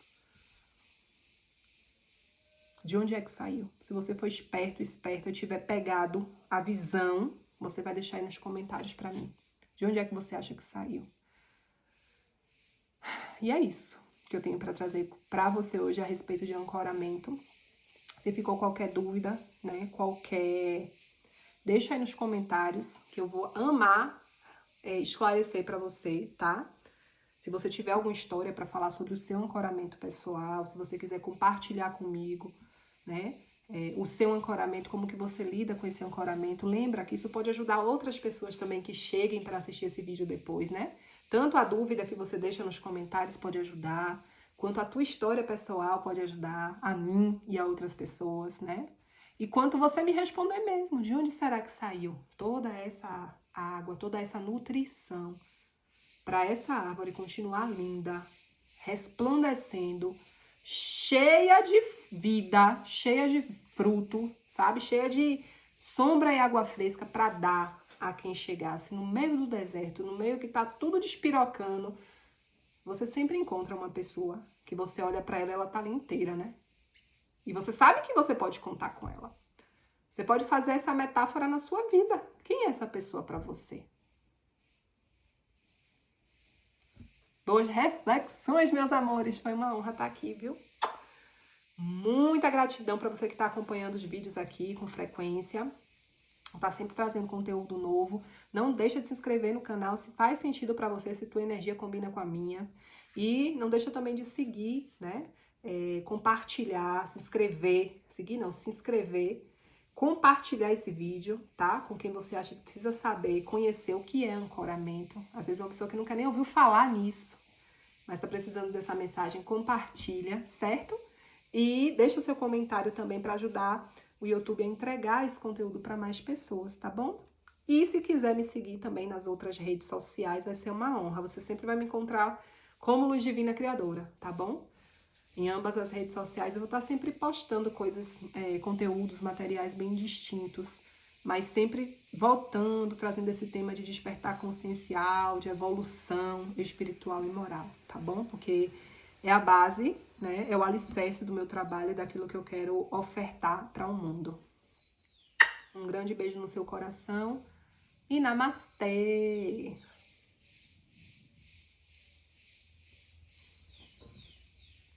De onde é que saiu? Se você for esperto, esperta, e tiver pegado a visão, você vai deixar aí nos comentários para mim. De onde é que você acha que saiu? E é isso que eu tenho para trazer para você hoje a respeito de ancoramento. Se ficou qualquer dúvida, né, deixa aí nos comentários que eu vou amar esclarecer para você, tá? Se você tiver alguma história para falar sobre o seu ancoramento pessoal, se você quiser compartilhar comigo, né? O seu ancoramento, como que você lida com esse ancoramento. Lembra que isso pode ajudar outras pessoas também que cheguem para assistir esse vídeo depois, né? Tanto a dúvida que você deixa nos comentários pode ajudar, quanto a tua história pessoal pode ajudar a mim e a outras pessoas, né? E quanto você me responder mesmo, de onde será que saiu toda essa água, toda essa nutrição para essa árvore continuar linda, resplandecendo, cheia de vida, cheia de fruto, sabe? Cheia de sombra e água fresca para dar a quem chegasse no meio do deserto, no meio que tá tudo despirocando. Você sempre encontra uma pessoa que você olha para ela, ela tá ali inteira, né? E você sabe que você pode contar com ela. Você pode fazer essa metáfora na sua vida. Quem é essa pessoa para você? Boas reflexões, meus amores. Foi uma honra estar aqui, viu? Muita gratidão para você que está acompanhando os vídeos aqui com frequência. Tá sempre trazendo conteúdo novo. Não deixa de se inscrever no canal se faz sentido para você, se tua energia combina com a minha. E não deixa também de seguir, né? Compartilhar, se inscrever. Seguir não, se inscrever. Compartilhar esse vídeo, tá? Com quem você acha que precisa saber, conhecer o que é ancoramento. Às vezes uma pessoa que nunca nem ouviu falar nisso, mas tá precisando dessa mensagem, compartilha, certo? E deixa o seu comentário também para ajudar o YouTube a entregar esse conteúdo para mais pessoas, tá bom? E se quiser me seguir também nas outras redes sociais, vai ser uma honra. Você sempre vai me encontrar como Luz Divina Criadora, tá bom? Em ambas as redes sociais eu vou estar sempre postando coisas, conteúdos, materiais bem distintos, mas sempre voltando, trazendo esse tema de despertar consciencial, de evolução espiritual e moral, tá bom? Porque é a base, né? É o alicerce do meu trabalho e daquilo que eu quero ofertar para o mundo. Um grande beijo no seu coração e namastê!